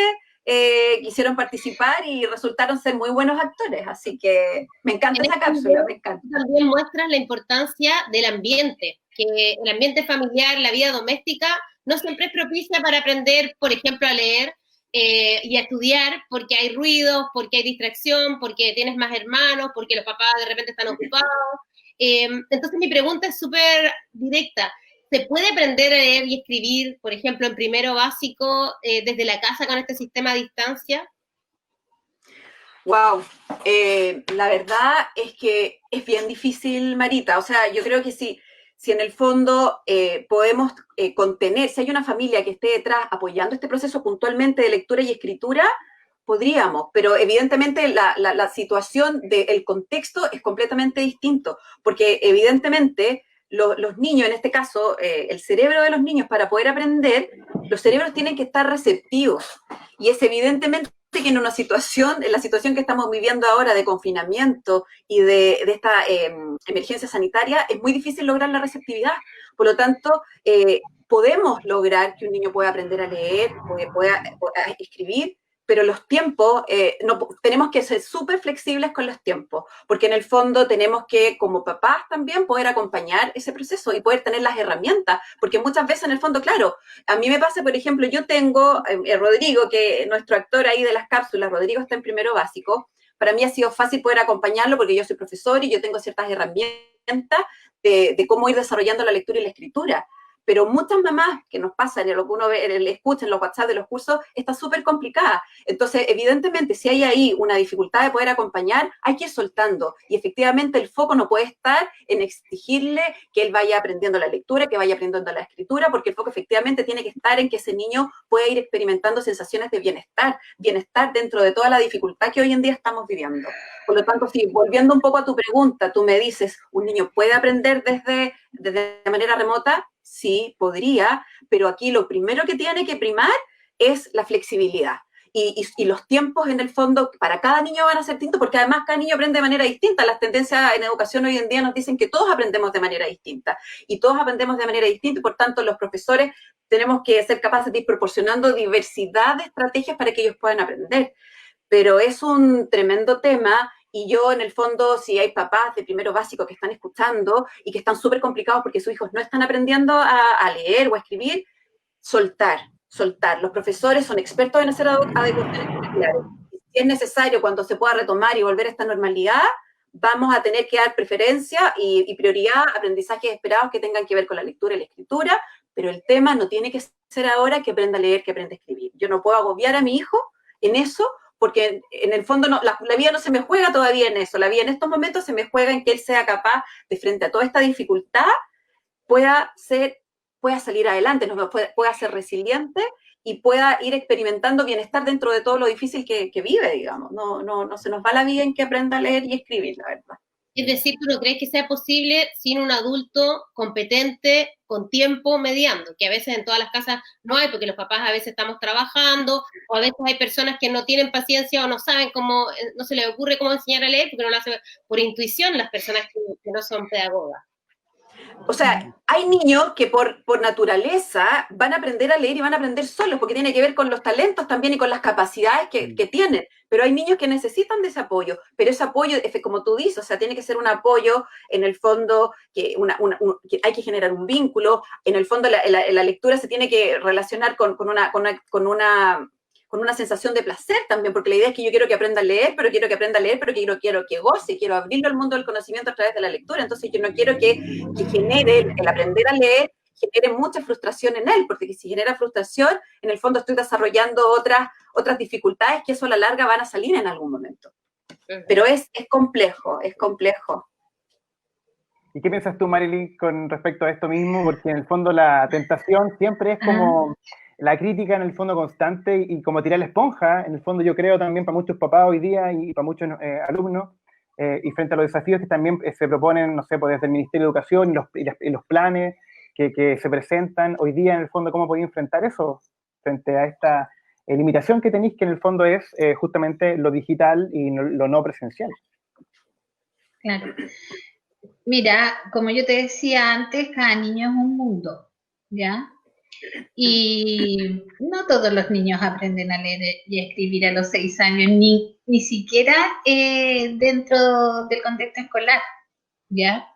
Speaker 4: quisieron participar y resultaron ser muy buenos actores, así que me encanta esa cápsula, me encanta.
Speaker 1: También muestra la importancia del ambiente, que el ambiente familiar, la vida doméstica, no siempre es propicia para aprender, por ejemplo, a leer y a estudiar, porque hay ruidos, porque hay distracción, porque tienes más hermanos, porque los papás de repente están ocupados. Entonces mi pregunta es súper directa. ¿Se puede aprender a leer y escribir, por ejemplo, en primero básico, desde la casa con este sistema a distancia?
Speaker 4: Wow, la verdad es que es bien difícil, Marita. O sea, yo creo que si en el fondo podemos contener, si hay una familia que esté detrás apoyando este proceso puntualmente de lectura y escritura, podríamos, pero evidentemente la situación del contexto es completamente distinto, porque evidentemente los niños, en este caso, el cerebro de los niños, para poder aprender, los cerebros tienen que estar receptivos. Y es evidentemente que en la situación que estamos viviendo ahora de confinamiento y de esta emergencia sanitaria, es muy difícil lograr la receptividad. Por lo tanto, podemos lograr que un niño pueda aprender a leer, pueda escribir, pero los tiempos, tenemos que ser súper flexibles con los tiempos, porque en el fondo tenemos que, como papás también, poder acompañar ese proceso y poder tener las herramientas, porque muchas veces en el fondo, claro, a mí me pasa, por ejemplo, yo tengo Rodrigo, que nuestro actor ahí de las cápsulas, Rodrigo está en primero básico, para mí ha sido fácil poder acompañarlo porque yo soy profesor y yo tengo ciertas herramientas de cómo ir desarrollando la lectura y la escritura. pero muchas mamás que nos pasan, lo que uno ve, escucha en los WhatsApp de los cursos, está súper complicada. Entonces, evidentemente, si hay ahí una dificultad de poder acompañar, hay que ir soltando. Y efectivamente el foco no puede estar en exigirle que él vaya aprendiendo la lectura, que vaya aprendiendo la escritura, porque el foco efectivamente tiene que estar en que ese niño pueda ir experimentando sensaciones de bienestar dentro de toda la dificultad que hoy en día estamos viviendo. Por lo tanto, si volviendo un poco a tu pregunta, tú me dices, ¿un niño puede aprender desde manera remota? Sí, podría, pero aquí lo primero que tiene que primar es la flexibilidad. Y los tiempos, en el fondo, para cada niño van a ser distintos, porque además cada niño aprende de manera distinta. Las tendencias en educación hoy en día nos dicen que todos aprendemos de manera distinta, y todos aprendemos de manera distinta, y por tanto los profesores tenemos que ser capaces de ir proporcionando diversidad de estrategias para que ellos puedan aprender. Pero es un tremendo tema, y yo, en el fondo, si hay papás de primero básico que están escuchando y que están súper complicados porque sus hijos no están aprendiendo a leer o a escribir, soltar. Los profesores son expertos en hacer adecuaciones curriculares. Si es necesario, cuando se pueda retomar y volver a esta normalidad, vamos a tener que dar preferencia y prioridad a aprendizajes esperados que tengan que ver con la lectura y la escritura, pero el tema no tiene que ser ahora que aprenda a leer, que aprenda a escribir. Yo no puedo agobiar a mi hijo en eso, porque en el fondo no, la vida no se me juega todavía en eso. La vida en estos momentos se me juega en que él sea capaz de, frente a toda esta dificultad, pueda salir adelante, pueda ser resiliente y pueda ir experimentando bienestar dentro de todo lo difícil que vive, digamos. No se nos va la vida en que aprenda a leer y escribir, la verdad.
Speaker 1: Es decir, ¿tú no crees que sea posible sin un adulto competente, con tiempo, mediando? Que a veces en todas las casas no hay, porque los papás a veces estamos trabajando, o a veces hay personas que no tienen paciencia o no saben cómo, no se les ocurre cómo enseñar a leer, porque no lo hacen por intuición las personas que no son pedagogas.
Speaker 4: O sea, hay niños que por naturaleza van a aprender a leer y van a aprender solos, porque tiene que ver con los talentos también y con las capacidades que tienen. Pero hay niños que necesitan de ese apoyo. Pero ese apoyo, como tú dices, o sea, tiene que ser un apoyo, en el fondo, que hay que generar un vínculo. En el fondo, la lectura se tiene que relacionar con una sensación de placer también, porque la idea es que yo quiero que aprenda a leer, pero quiero que goce, quiero abrirlo al mundo del conocimiento a través de la lectura. Entonces yo no quiero que genere el aprender a leer, genere mucha frustración en él, porque si genera frustración, en el fondo estoy desarrollando otras dificultades que eso a la larga van a salir en algún momento. Pero es complejo.
Speaker 2: ¿Y qué piensas tú, Marilyn, con respecto a esto mismo? Porque en el fondo la tentación siempre es como la crítica, en el fondo, constante, y como tirar la esponja, en el fondo, yo creo también para muchos papás hoy día y para muchos alumnos, y frente a los desafíos que también se proponen, no sé, pues desde el Ministerio de Educación y los planes que se presentan hoy día, en el fondo, ¿cómo podéis enfrentar eso frente a esta limitación que tenéis, que en el fondo es justamente lo digital y lo no presencial?
Speaker 3: Claro. Mira, como yo te decía antes, cada niño es un mundo, ¿ya? Y no todos los niños aprenden a leer y a escribir a los 6 años, ni siquiera dentro del contexto escolar, ¿ya?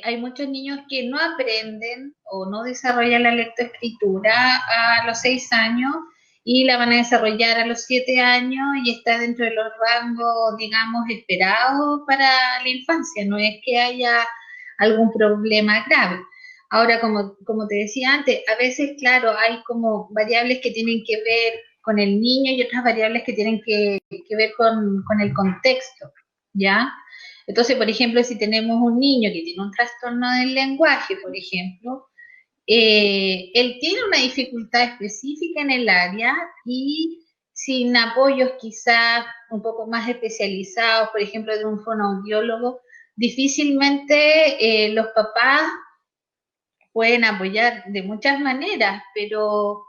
Speaker 3: Hay muchos niños que no aprenden o no desarrollan la lectoescritura a los 6 años y la van a desarrollar a los 7 años y está dentro de los rangos, digamos, esperados para la infancia. No es que haya algún problema grave. Ahora, como te decía antes, a veces, claro, hay como variables que tienen que ver con el niño y otras variables que tienen que ver con el contexto, ¿ya? Entonces, por ejemplo, si tenemos un niño que tiene un trastorno del lenguaje, por ejemplo, él tiene una dificultad específica en el área y sin apoyos quizás un poco más especializados, por ejemplo, de un fonoaudiólogo, difícilmente los papás pueden apoyar de muchas maneras, pero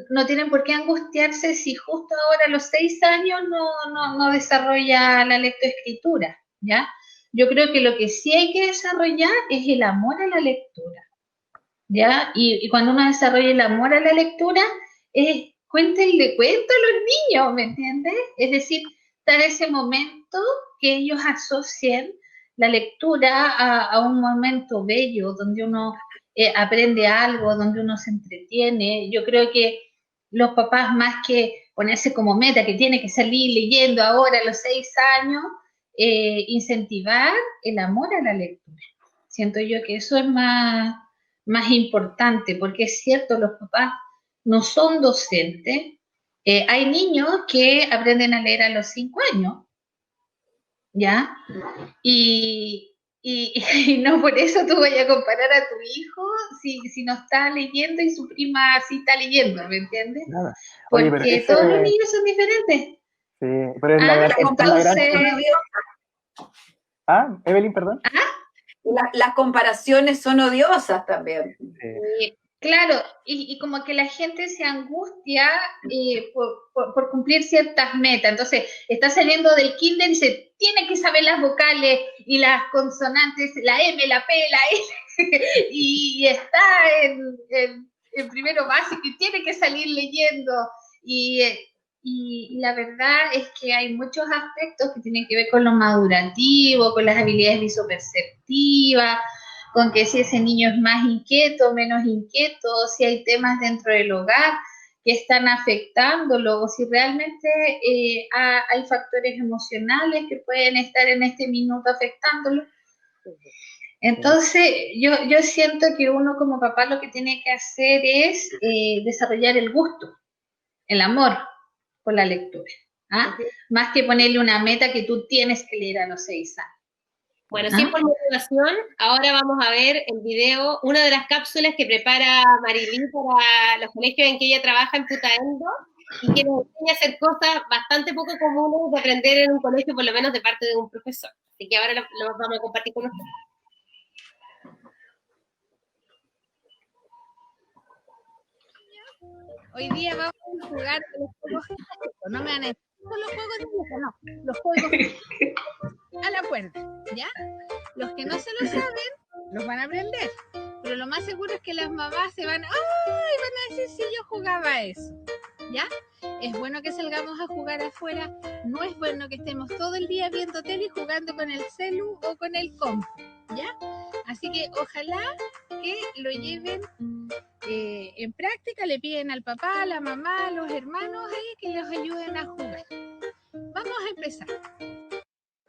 Speaker 3: no tienen por qué angustiarse si justo ahora a los 6 años no desarrolla la lectoescritura, ¿ya? Yo creo que lo que sí hay que desarrollar es el amor a la lectura, ¿ya? Y cuando uno desarrolla el amor a la lectura, cuéntenle cuento a los niños, ¿me entiendes? Es decir, dar ese momento que ellos asocien la lectura a un momento bello, donde uno aprende algo, donde uno se entretiene. Yo creo que los papás, más que ponerse como meta que tiene que salir leyendo ahora a los 6 años, incentivar el amor a la lectura. Siento yo que eso es más más importante, porque es cierto, los papás no son docentes. Hay niños que aprenden a leer a los 5 años, ¿ya? Y no por eso tú vayas a comparar a tu hijo si no está leyendo y su prima sí está leyendo, ¿me entiendes?
Speaker 2: Nada. Oye, pero
Speaker 3: Porque todos los niños son diferentes.
Speaker 2: Sí, pero es la gran... Evelyn, perdón.
Speaker 4: Las comparaciones son odiosas también.
Speaker 2: Sí.
Speaker 3: Claro, y como que la gente se angustia por cumplir ciertas metas. Entonces, está saliendo del kinder y se tiene que saber las vocales y las consonantes, la M, la P, la L, y está en primero básico y tiene que salir leyendo. Y la verdad es que hay muchos aspectos que tienen que ver con lo madurativo, con las habilidades visoperceptivas, con que si ese niño es más inquieto, menos inquieto, si hay temas dentro del hogar que están afectándolo, o si realmente hay factores emocionales que pueden estar en este minuto afectándolo. Entonces, yo siento que uno como papá lo que tiene que hacer es desarrollar el gusto, el amor por la lectura, ¿ah? Más que ponerle una meta que tú tienes que leer a los 6 años.
Speaker 1: Bueno, sí, por motivación, ahora vamos a ver el video, una de las cápsulas que prepara Marilí para los colegios en que ella trabaja en Putaendo y que nos enseña a hacer cosas bastante poco comunes de aprender en un colegio, por lo menos de parte de un profesor. Así que ahora lo vamos a compartir con ustedes.
Speaker 7: Hoy día vamos a jugar los juegos, no me van a decir los juegos de mesa, no, los juegos a la cuerda, ¿ya? Los que no se lo saben, los van a aprender, pero lo más seguro es que las mamás van a decir si yo jugaba eso, ¿ya? Es bueno que salgamos a jugar afuera, no es bueno que estemos todo el día viendo tele y jugando con el celu o con el compu, ¿ya? Así que ojalá que lo lleven en práctica, le piden al papá, a la mamá, a los hermanos que los ayuden a jugar. Vamos a empezar.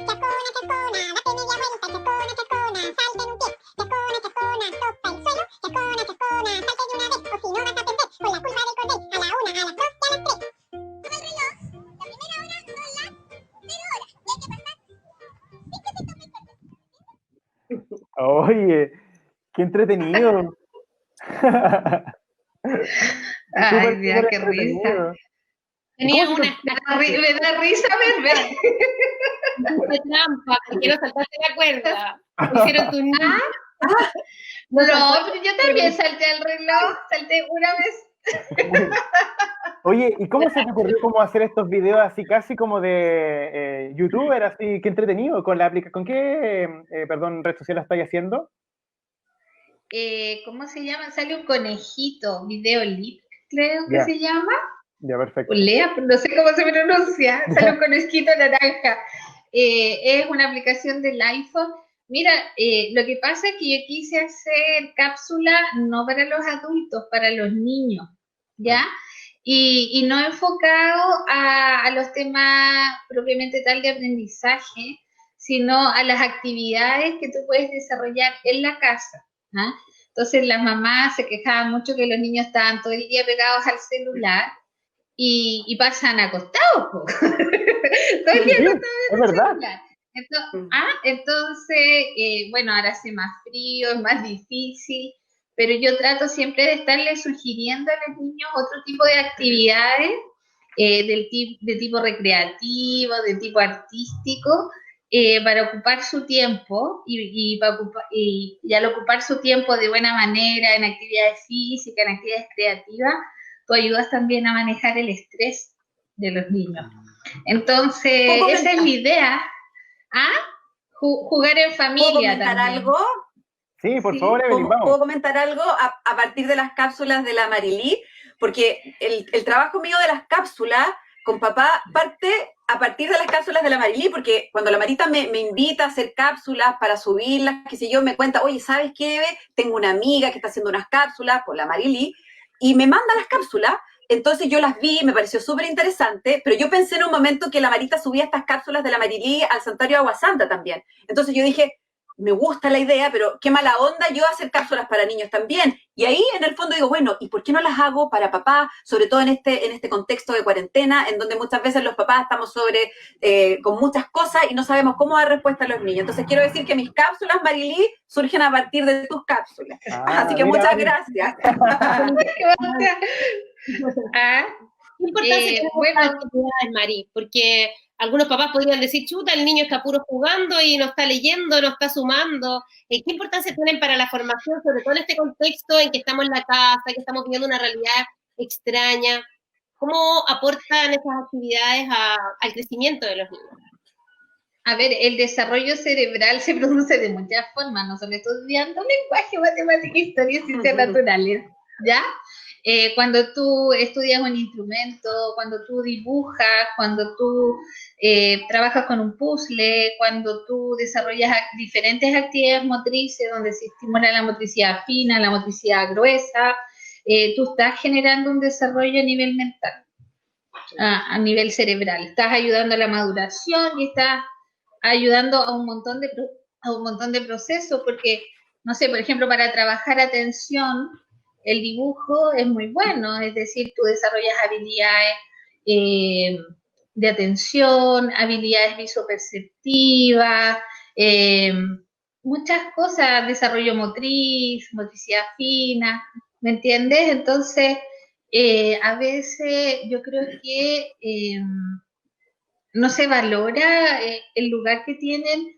Speaker 8: Chacona, chacona, date media vuelta, chacona, chacona, salte en un pie, chacona, chacona, topa el suelo, chacona, chacona, salte de una vez, o si no vas a perder con la culpa del cordel, a la 1, a las 2 y a las 3. Toma el reloj, la primera hora son las 0 horas, y hay que pasar 5 segundos.
Speaker 2: Oye, qué entretenido.
Speaker 3: Ay, mira, qué risa.
Speaker 1: Tenía una
Speaker 3: me da risa ver.
Speaker 1: de trampa, porque no saltaste la cuerda. Hicieron tu
Speaker 3: No, pero yo también salté el reloj, salté una vez.
Speaker 2: Oye, ¿y cómo se te ocurrió cómo hacer estos videos así casi como de youtuber, así, qué entretenido, con la aplicación, con qué, red social la estáis haciendo?
Speaker 3: ¿Cómo se llama? Sale un conejito, Videolip, creo que se llama.
Speaker 2: Ya, perfecto.
Speaker 3: Lea, no sé cómo se pronuncia, sale un conejito naranja. Es una aplicación del iPhone. Mira, lo que pasa es que yo quise hacer cápsula no para los adultos, para los niños, ¿ya? Y no enfocado a los temas propiamente tal de aprendizaje, sino a las actividades que tú puedes desarrollar en la casa. ¿Ah? Entonces las mamás se quejaban mucho que los niños estaban todo el día pegados al celular y pasan acostados, todo el día acostados
Speaker 2: en el celular.
Speaker 3: Entonces, bueno, ahora hace más frío, es más difícil, pero yo trato siempre de estarle sugiriendo a los niños otro tipo de actividades de tipo recreativo, de tipo artístico, para ocupar su tiempo y al ocupar su tiempo de buena manera en actividades físicas, en actividades creativas, tú ayudas también a manejar el estrés de los niños. Entonces, esa es la idea. Jugar en familia.
Speaker 4: ¿Puedo comentar algo?
Speaker 2: Sí, por favor, Evelyn, vamos.
Speaker 4: ¿Puedo comentar algo a partir de las cápsulas de la Marilí? Porque el trabajo mío de las cápsulas con papá parte a partir de las cápsulas de la Marilí, porque cuando la Marita me invita a hacer cápsulas para subirlas, qué sé yo, me cuenta, oye, ¿sabes qué, Eve? Tengo una amiga que está haciendo unas cápsulas por la Marilí, y me manda las cápsulas. Entonces yo las vi, me pareció súper interesante, pero yo pensé en un momento que la Marita subía estas cápsulas de la Marilí al Santuario de Agua Santa también. Entonces yo dije, me gusta la idea, pero qué mala onda yo hacer cápsulas para niños también. Y ahí en el fondo digo, bueno, ¿y por qué no las hago para papá? Sobre todo en este contexto de cuarentena, en donde muchas veces los papás estamos con muchas cosas y no sabemos cómo dar respuesta a los niños. Entonces quiero decir que mis cápsulas, Marilí, surgen a partir de tus cápsulas. Así que muchas gracias.
Speaker 1: ¿Qué importancia tienen estas actividades, Mari? Porque algunos papás podrían decir, chuta, el niño está puro jugando y no está leyendo, no está sumando. ¿Qué importancia tienen para la formación, sobre todo en este contexto en que estamos en la casa, que estamos viviendo una realidad extraña? ¿Cómo aportan esas actividades al crecimiento de los niños?
Speaker 3: A ver, el desarrollo cerebral se produce de muchas formas, no solo estudiando lenguaje, matemática, historia y ciencias naturales, ¿ya? Cuando tú estudias un instrumento, cuando tú dibujas, cuando tú trabajas con un puzzle, cuando tú desarrollas diferentes actividades motrices donde se estimula la motricidad fina, la motricidad gruesa, tú estás generando un desarrollo a nivel mental, a nivel cerebral. Estás ayudando a la maduración y estás ayudando a un montón de procesos, porque, no sé, por ejemplo, para trabajar atención, el dibujo es muy bueno, es decir, tú desarrollas habilidades de atención, habilidades visoperceptivas, muchas cosas, desarrollo motriz, motricidad fina, ¿me entiendes? Entonces, a veces yo creo que no se valora el lugar que tienen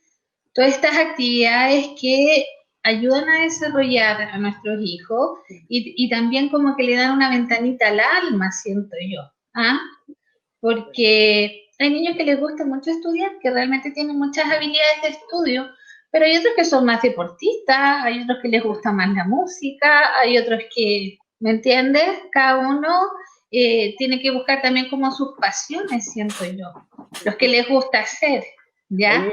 Speaker 3: todas estas actividades que ayudan a desarrollar a nuestros hijos y también como que le dan una ventanita al alma, siento yo, ¿ah? Porque hay niños que les gusta mucho estudiar, que realmente tienen muchas habilidades de estudio, pero hay otros que son más deportistas, hay otros que les gusta más la música, hay otros que, ¿me entiendes? Cada uno tiene que buscar también como sus pasiones, siento yo, los que les gusta hacer, ¿ya?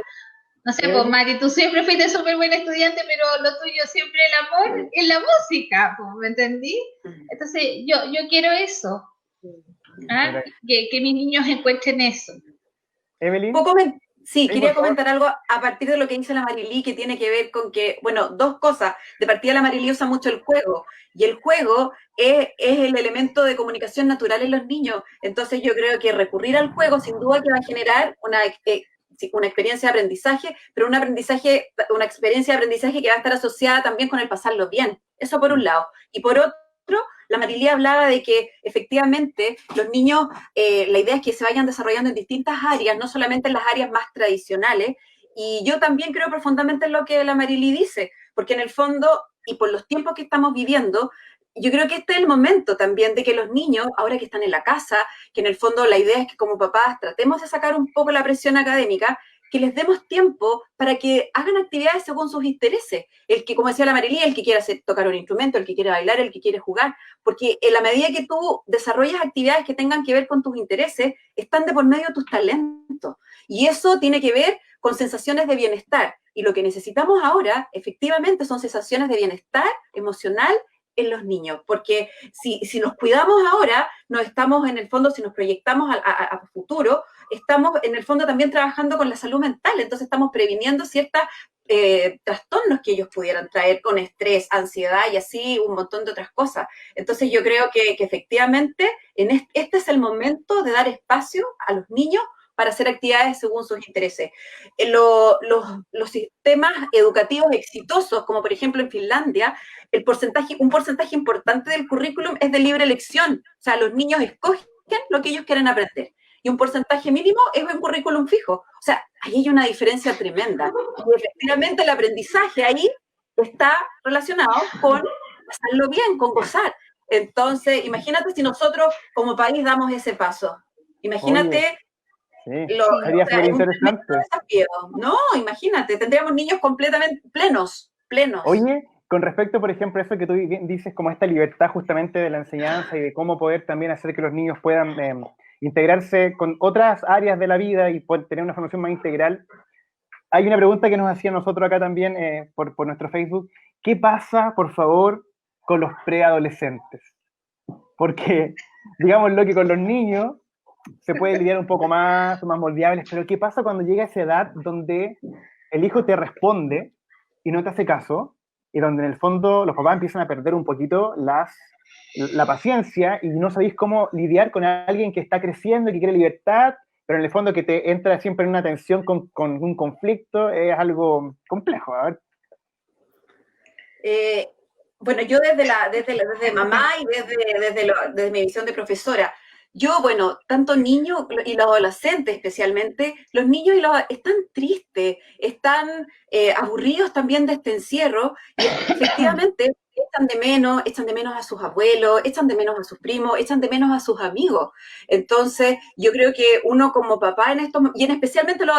Speaker 3: No sé, pues Mari, tú siempre fuiste súper buena estudiante, pero lo tuyo siempre el amor en la música, pues, ¿me entendí? Entonces, yo quiero eso, ¿ah? Que mis niños encuentren eso.
Speaker 2: Evelyn.
Speaker 4: Sí, quería comentar algo a partir de lo que dice la Marilí, que tiene que ver con que, bueno, dos cosas. De partida la Marilí usa mucho el juego, y el juego es el elemento de comunicación natural en los niños. Entonces yo creo que recurrir al juego sin duda que va a generar una experiencia de aprendizaje, pero una experiencia de aprendizaje que va a estar asociada también con el pasarlo bien. Eso por un lado. Y por otro, la Marilí hablaba de que efectivamente los niños, la idea es que se vayan desarrollando en distintas áreas, no solamente en las áreas más tradicionales, y yo también creo profundamente en lo que la Marilí dice, porque en el fondo, y por los tiempos que estamos viviendo, yo creo que este es el momento también de que los niños, ahora que están en la casa, que en el fondo la idea es que como papás tratemos de sacar un poco la presión académica, que les demos tiempo para que hagan actividades según sus intereses. El que, como decía la Marilí, el que quiera tocar un instrumento, el que quiere bailar, el que quiere jugar, porque en la medida que tú desarrollas actividades que tengan que ver con tus intereses, están de por medio tus talentos. Y eso tiene que ver con sensaciones de bienestar. Y lo que necesitamos ahora, efectivamente, son sensaciones de bienestar emocional en los niños, porque si nos cuidamos ahora, no estamos en el fondo, si nos proyectamos a futuro, estamos en el fondo también trabajando con la salud mental, entonces estamos previniendo ciertos trastornos que ellos pudieran traer con estrés, ansiedad y así un montón de otras cosas. Entonces yo creo que efectivamente este es el momento de dar espacio a los niños para hacer actividades según sus intereses. Los sistemas educativos exitosos, como por ejemplo en Finlandia, un porcentaje importante del currículum es de libre elección. O sea, los niños escogen lo que ellos quieren aprender. Y un porcentaje mínimo es un currículum fijo. O sea, ahí hay una diferencia tremenda. Y efectivamente el aprendizaje ahí está relacionado con pasarlo bien, con gozar. Entonces, imagínate si nosotros como país damos ese paso. Imagínate...
Speaker 2: sería súper interesante.
Speaker 4: No, imagínate, tendríamos niños completamente plenos.
Speaker 2: Oye, con respecto, por ejemplo, a eso que tú dices, como esta libertad justamente de la enseñanza y de cómo poder también hacer que los niños puedan integrarse con otras áreas de la vida y poder tener una formación más integral, hay una pregunta que nos hacían nosotros acá también por nuestro Facebook. ¿Qué pasa, por favor, con los preadolescentes? Porque, digámoslo que con los niños se puede lidiar un poco más, son más moldeables, pero ¿qué pasa cuando llega esa edad donde el hijo te responde y no te hace caso, y donde en el fondo los papás empiezan a perder un poquito la paciencia y no sabéis cómo lidiar con alguien que está creciendo y que quiere libertad, pero en el fondo que te entra siempre en una tensión con un conflicto, es algo complejo. A ver.
Speaker 4: Bueno, yo desde mamá y desde mi visión de profesora, yo, bueno, tanto niños y los adolescentes especialmente, los niños están tristes, están aburridos también de este encierro, y efectivamente echan de menos a sus abuelos, echan de menos a sus primos, echan de menos a sus amigos. Entonces, yo creo que uno como papá en estos, y en especialmente los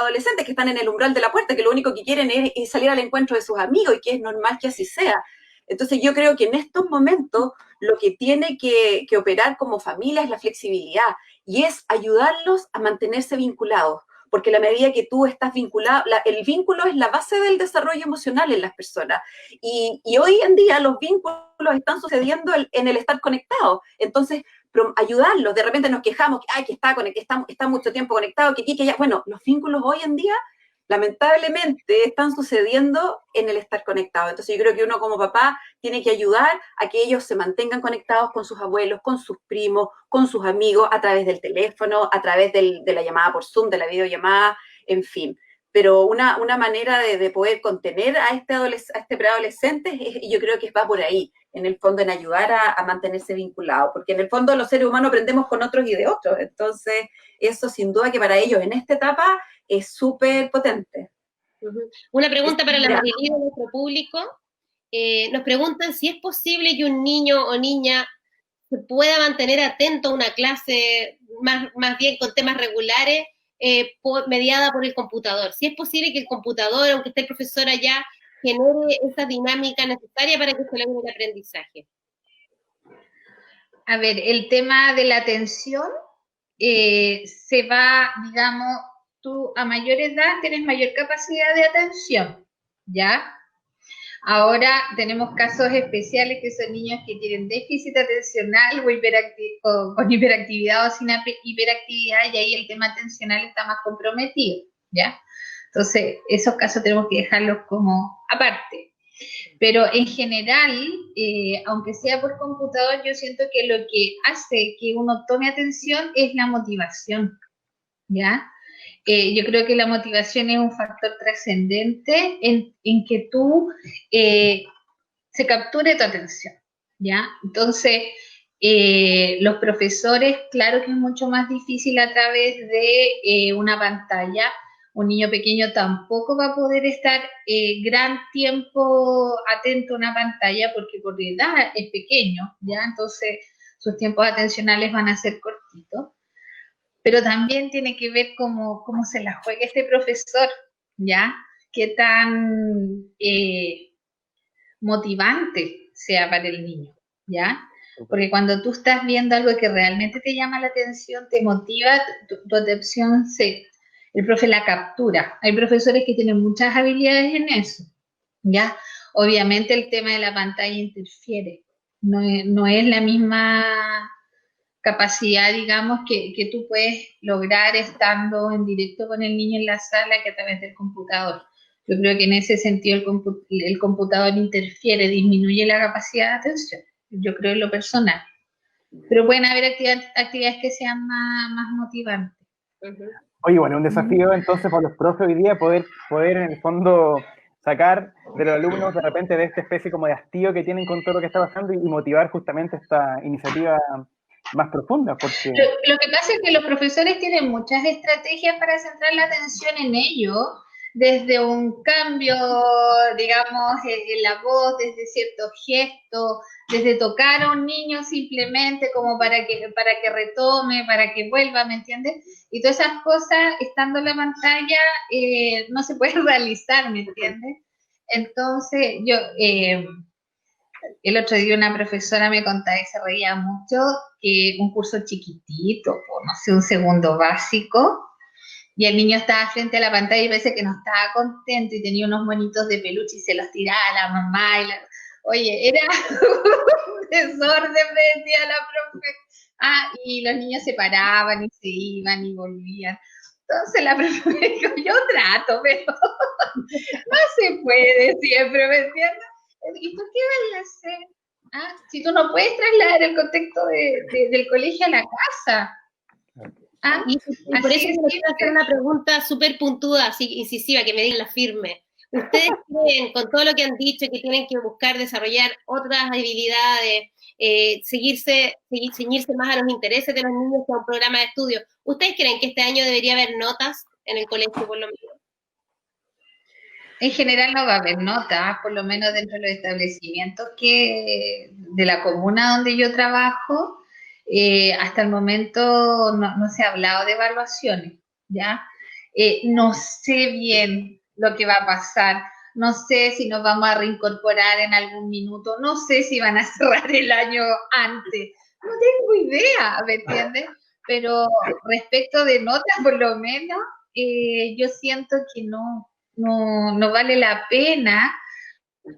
Speaker 4: adolescentes que están en el umbral de la puerta, que lo único que quieren es salir al encuentro de sus amigos, y que es normal que así sea. Entonces yo creo que en estos momentos lo que tiene que operar como familia es la flexibilidad y es ayudarlos a mantenerse vinculados, porque la medida que tú estás vinculado, el vínculo es la base del desarrollo emocional en las personas y hoy en día los vínculos están sucediendo en el estar conectados. Entonces ayudarlos, de repente nos quejamos que está mucho tiempo conectado, que ya. Bueno, los vínculos hoy en día lamentablemente están sucediendo en el estar conectado. Entonces yo creo que uno como papá tiene que ayudar a que ellos se mantengan conectados con sus abuelos, con sus primos, con sus amigos, a través del teléfono, a través de la llamada por Zoom, de la videollamada, en fin. Pero una manera de poder contener a este preadolescente, yo creo que va por ahí, en el fondo en ayudar a mantenerse vinculado, porque en el fondo los seres humanos aprendemos con otros y de otros. Entonces eso sin duda que para ellos en esta etapa es súper potente.
Speaker 1: Una pregunta para la mayoría de nuestro público. Nos preguntan si es posible que un niño o niña se pueda mantener atento a una clase más bien con temas regulares mediada por el computador. Si es posible que el computador, aunque esté el profesor allá, genere esa dinámica necesaria para que se logre el aprendizaje.
Speaker 3: A ver, el tema de la atención se va, digamos, tú a mayor edad tienes mayor capacidad de atención, ¿ya? Ahora tenemos casos especiales que son niños que tienen déficit atencional o con hiperactividad o sin hiperactividad, y ahí el tema atencional está más comprometido, ¿ya? Entonces, esos casos tenemos que dejarlos como aparte. Pero en general, aunque sea por computador, yo siento que lo que hace que uno tome atención es la motivación, ¿ya? Yo creo que la motivación es un factor trascendente en que tú se capture tu atención, ¿ya? Entonces, los profesores, claro que es mucho más difícil a través de una pantalla. Un niño pequeño tampoco va a poder estar gran tiempo atento a una pantalla porque por edad es pequeño, ¿ya? Entonces, sus tiempos atencionales van a ser cortitos. Pero también tiene que ver cómo se la juega este profesor, ¿ya? Qué tan motivante sea para el niño, ¿ya? Porque cuando tú estás viendo algo que realmente te llama la atención, te motiva, tu atención el profe la captura. Hay profesores que tienen muchas habilidades en eso, ¿ya? Obviamente el tema de la pantalla interfiere, no es la misma capacidad, digamos, que tú puedes lograr estando en directo con el niño en la sala que a través del computador. Yo creo que en ese sentido el computador interfiere, disminuye la capacidad de atención, yo creo en lo personal. Pero pueden haber actividades que sean más motivantes.
Speaker 2: Oye, bueno, un desafío entonces para los profes hoy día poder en el fondo sacar de los alumnos de repente de esta especie como de hastío que tienen con todo lo que está pasando y motivar justamente esta iniciativa más profunda. Porque
Speaker 3: lo que pasa es que los profesores tienen muchas estrategias para centrar la atención en ello, desde un cambio, digamos, en la voz, desde ciertos gestos, desde tocar a un niño simplemente como para que retome, para que vuelva, ¿me entiendes? Y todas esas cosas, estando en la pantalla, no se pueden realizar, ¿me entiendes? Entonces, yo, el otro día una profesora me contaba y se reía mucho, que un curso chiquitito, por no sé, un segundo básico, y el niño estaba frente a la pantalla y parece que no estaba contento y tenía unos monitos de peluche y se los tiraba a la mamá. Oye, era un desorden, me decía la profe. Y los niños se paraban y se iban y volvían. Entonces la profe me dijo, yo trato, pero no se puede siempre, ¿me entiendes? ¿Y tú qué vas a hacer? ¿Ah? Si tú no puedes trasladar el contexto del colegio a la casa. ¿Ah?
Speaker 1: Y por
Speaker 3: Así
Speaker 1: eso
Speaker 3: es
Speaker 1: me quiero hacer una pregunta súper puntuda, así incisiva, que me digan la firme. ¿Ustedes creen, con todo lo que han dicho, que tienen que buscar desarrollar otras habilidades, ceñirse más a los intereses de los niños que a un programa de estudio? ¿Ustedes creen que este año debería haber notas en el colegio, por lo menos?
Speaker 3: En general no va a haber notas, por lo menos dentro de los establecimientos de la comuna donde yo trabajo, hasta el momento no se ha hablado de evaluaciones, ¿ya? No sé bien lo que va a pasar, no sé si nos vamos a reincorporar en algún minuto, no sé si van a cerrar el año antes, no tengo idea, ¿me entiendes? Pero respecto de notas, por lo menos, yo siento que no vale la pena,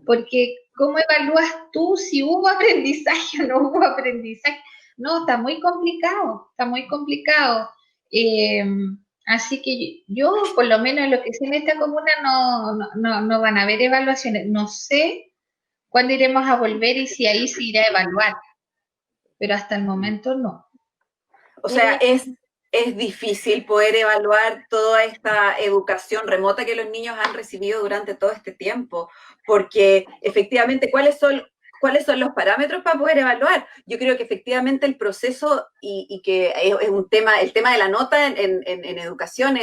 Speaker 3: porque ¿cómo evalúas tú si hubo aprendizaje o no hubo aprendizaje? No, está muy complicado, está muy complicado. Así que yo, por lo menos en lo que sé en esta comuna, no van a haber evaluaciones. No sé cuándo iremos a volver y si ahí se irá a evaluar, pero hasta el momento no.
Speaker 4: O sea, es difícil poder evaluar toda esta educación remota que los niños han recibido durante todo este tiempo, porque efectivamente, ¿cuáles son los parámetros para poder evaluar? Yo creo que efectivamente el proceso y que es un tema, el tema de la nota en educación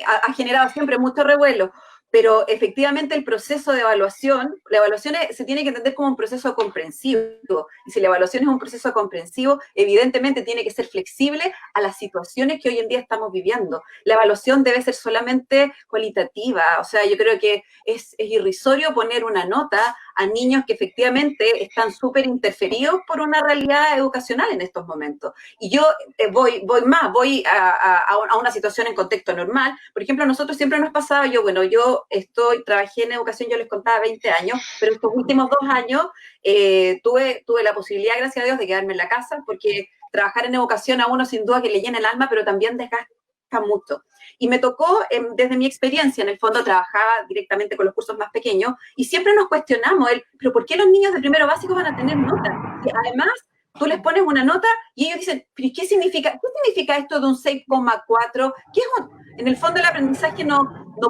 Speaker 4: ha generado siempre mucho revuelo, pero efectivamente el proceso de evaluación, la evaluación se tiene que entender como un proceso comprensivo, y si la evaluación es un proceso comprensivo, evidentemente tiene que ser flexible a las situaciones que hoy en día estamos viviendo. La evaluación debe ser solamente cualitativa, o sea, yo creo que es irrisorio poner una nota a niños que efectivamente están súper interferidos por una realidad educacional en estos momentos. Y yo voy a una situación en contexto normal. Por ejemplo, a nosotros siempre nos pasaba, yo trabajé en educación, yo les contaba 20 años, pero estos últimos 2 años tuve la posibilidad, gracias a Dios, de quedarme en la casa, porque trabajar en educación a uno sin duda que le llena el alma, pero también desgasta mucho. Y me tocó, desde mi experiencia, en el fondo trabajaba directamente con los cursos más pequeños, y siempre nos cuestionamos, pero ¿por qué los niños de primero básico van a tener notas? Y además, tú les pones una nota y ellos dicen, ¿pero qué significa esto de un 6,4? En el fondo el aprendizaje no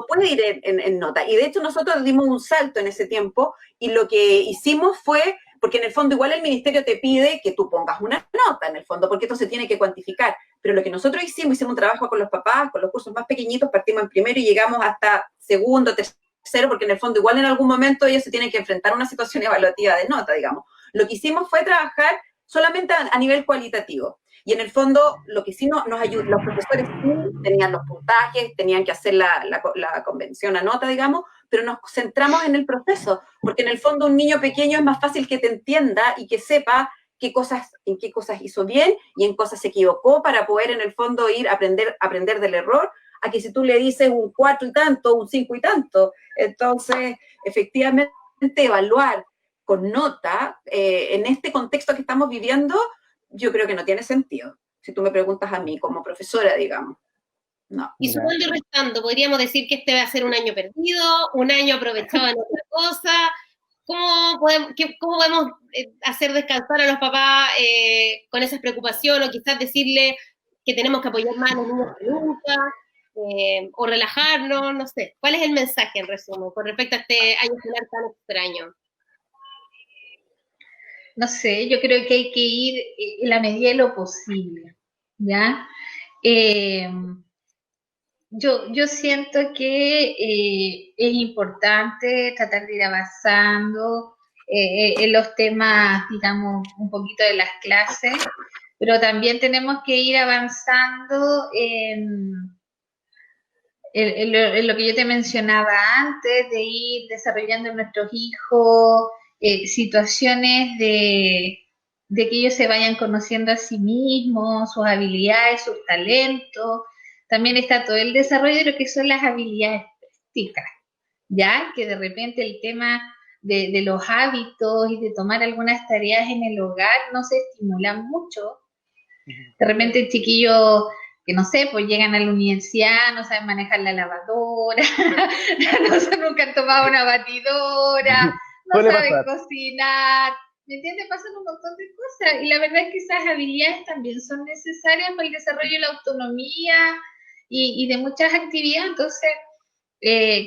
Speaker 4: puede ir en nota. Y de hecho nosotros dimos un salto en ese tiempo, y lo que hicimos fue, porque en el fondo igual el ministerio te pide que tú pongas una nota, en el fondo, porque esto se tiene que cuantificar. Pero lo que nosotros hicimos un trabajo con los papás, con los cursos más pequeñitos, partimos en primero y llegamos hasta segundo, tercero, porque en el fondo igual en algún momento ellos se tienen que enfrentar a una situación evaluativa de nota, digamos. Lo que hicimos fue trabajar solamente a nivel cualitativo. Y en el fondo, lo que sí nos ayudó, los profesores sí tenían los puntajes, tenían que hacer la convención a nota, digamos, pero nos centramos en el proceso, porque en el fondo un niño pequeño es más fácil que te entienda y que sepa en qué cosas hizo bien y en cosas se equivocó, para poder en el fondo aprender del error, a que si tú le dices un 4 y tanto, un 5 y tanto. Entonces, efectivamente, evaluar con nota, en este contexto que estamos viviendo, yo creo que no tiene sentido. Si tú me preguntas a mí como profesora, digamos. No.
Speaker 1: Y sumando y restando, podríamos decir que este va a ser un año perdido, un año aprovechado en otra cosa. ¿Cómo podemos hacer descansar a los papás con esas preocupaciones, o quizás decirle que tenemos que apoyar más a los niños que nunca, o relajarnos? No sé. ¿Cuál es el mensaje, en resumen, con respecto a este año final tan extraño?
Speaker 3: No sé, yo creo que hay que ir en la medida de lo posible, ¿ya? Yo siento que es importante tratar de ir avanzando en los temas, digamos, un poquito de las clases, pero también tenemos que ir avanzando en lo que yo te mencionaba antes, de ir desarrollando en nuestros hijos situaciones de que ellos se vayan conociendo a sí mismos, sus habilidades, sus talentos. También está todo el desarrollo de lo que son las habilidades prácticas, ya que de repente el tema de los hábitos y de tomar algunas tareas en el hogar no se estimulan mucho. De repente el chiquillo que no sé, pues llegan a la universidad, no saben manejar la lavadora, nunca han tomado una batidora, no
Speaker 2: Suele
Speaker 3: saben
Speaker 2: pasar.
Speaker 3: cocinar, ¿me entiendes? Pasan un montón de cosas y la verdad es que esas habilidades también son necesarias para el desarrollo de la autonomía y de muchas actividades. Entonces,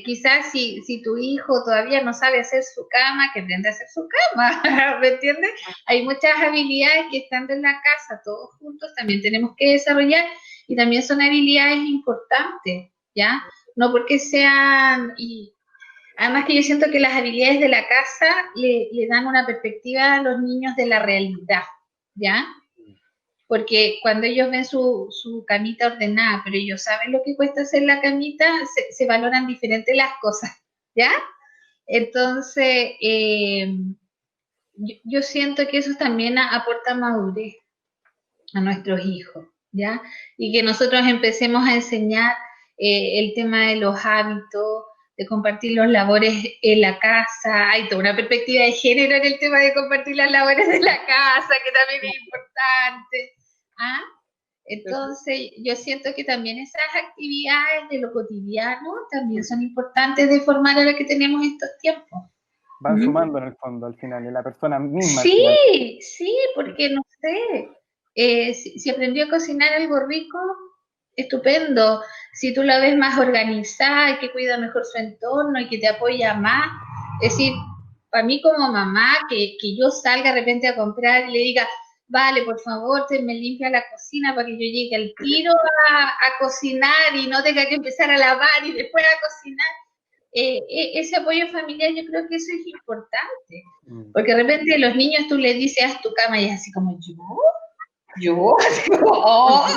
Speaker 3: quizás si tu hijo todavía no sabe hacer su cama, que aprenda a hacer su cama, ¿me entiendes? Hay muchas habilidades que estando en la casa todos juntos también tenemos que desarrollar y también son habilidades importantes, ¿ya? No porque sean... Además que yo siento que las habilidades de la casa le dan una perspectiva a los niños de la realidad, ¿ya? Porque cuando ellos ven su camita ordenada, pero ellos saben lo que cuesta hacer la camita, se valoran diferentes las cosas, ¿ya? Entonces, yo siento que eso también aporta madurez a nuestros hijos, ¿ya? Y que nosotros empecemos a enseñar el tema de los hábitos, de compartir los labores en la casa. Hay toda una perspectiva de género en el tema de compartir las labores de la casa, que también es importante. ¿Ah? Entonces, yo siento que también esas actividades de lo cotidiano también son importantes de formar a la que tenemos estos tiempos.
Speaker 2: Van sumando en el fondo, al final, en la persona misma. al final.
Speaker 3: Sí, porque no sé, si aprendió a cocinar algo rico, estupendo. Si tú la ves más organizada y que cuida mejor su entorno y que te apoya más, es decir, para mí como mamá, que yo salga de repente a comprar y le diga, vale, por favor, me limpia la cocina para que yo llegue al tiro a cocinar y no tenga que empezar a lavar y después a cocinar. Ese apoyo familiar yo creo que eso es importante, porque de repente los niños tú les dices, haz tu cama y es así como, ¿yo? Así como, oh,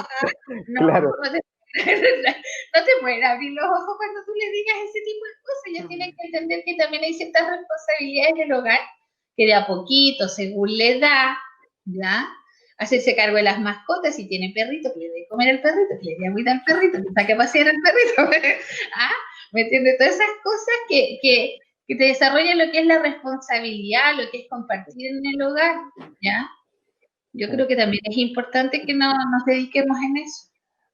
Speaker 3: no,
Speaker 2: Claro.
Speaker 3: no te pueden abrir los ojos cuando tú les digas ese tipo de cosas. Ellos tienen que entender que también hay ciertas responsabilidades del hogar que de a poquito, según la edad, ¿ya? Hacerse cargo de las mascotas, si tiene perrito, que le dé comer al perrito, que le dé agüita al perrito, que saque a pasear al perrito, ¿ah? ¿Me entiendes? Todas esas cosas que te desarrollan lo que es la responsabilidad, lo que es compartir en el hogar, ¿ya? Yo creo que también es importante que nos dediquemos en eso.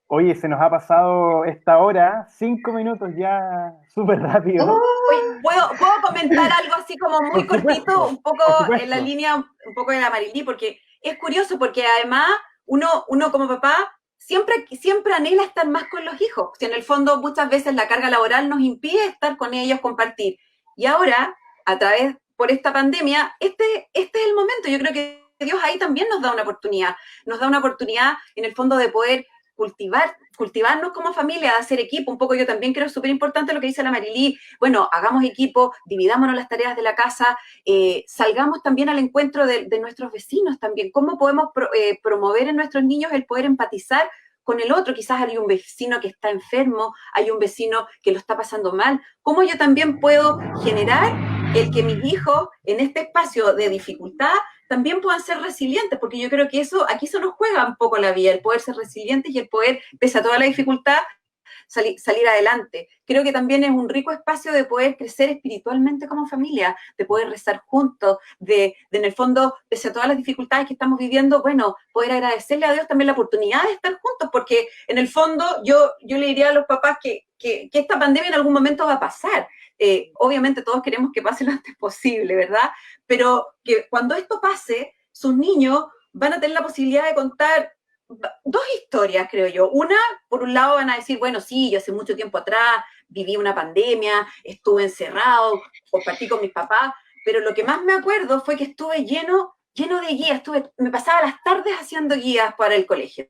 Speaker 2: Oye, se nos ha pasado esta hora, 5 minutos ya, súper rápido.
Speaker 4: Oye, ¿puedo comentar algo así como muy
Speaker 2: Por supuesto,
Speaker 4: cortito, un poco
Speaker 2: por supuesto.
Speaker 4: en la línea, un poco de la Marilí? Porque es curioso, porque además uno como papá siempre anhela estar más con los hijos. Si en el fondo muchas veces la carga laboral nos impide estar con ellos, compartir. Y ahora, por esta pandemia, este es el momento. Yo creo que Dios ahí también nos da una oportunidad. Nos da una oportunidad en el fondo de poder cultivarnos como familia, de hacer equipo. Un poco yo también creo súper importante lo que dice la Marilí. Bueno, hagamos equipo, dividámonos las tareas de la casa, salgamos también al encuentro de nuestros vecinos también. ¿Cómo podemos promover en nuestros niños el poder empatizar con el otro? Quizás hay un vecino que está enfermo, hay un vecino que lo está pasando mal. ¿Cómo yo también puedo generar el que mis hijos en este espacio de dificultad también puedan ser resilientes? Porque yo creo que aquí se nos juega un poco la vida, el poder ser resilientes y el poder, pese a toda la dificultad, salir adelante. Creo que también es un rico espacio de poder crecer espiritualmente como familia, de poder rezar juntos, de en el fondo, pese a todas las dificultades que estamos viviendo, bueno, poder agradecerle a Dios también la oportunidad de estar juntos, porque en el fondo yo le diría a los papás que esta pandemia en algún momento va a pasar. Obviamente todos queremos que pase lo antes posible, ¿verdad? Pero que cuando esto pase, sus niños van a tener la posibilidad de contar 2 historias, creo yo. Una, por un lado van a decir, bueno, sí, yo hace mucho tiempo atrás viví una pandemia, estuve encerrado, compartí con mis papás, pero lo que más me acuerdo fue que estuve lleno de guías, me pasaba las tardes haciendo guías para el colegio.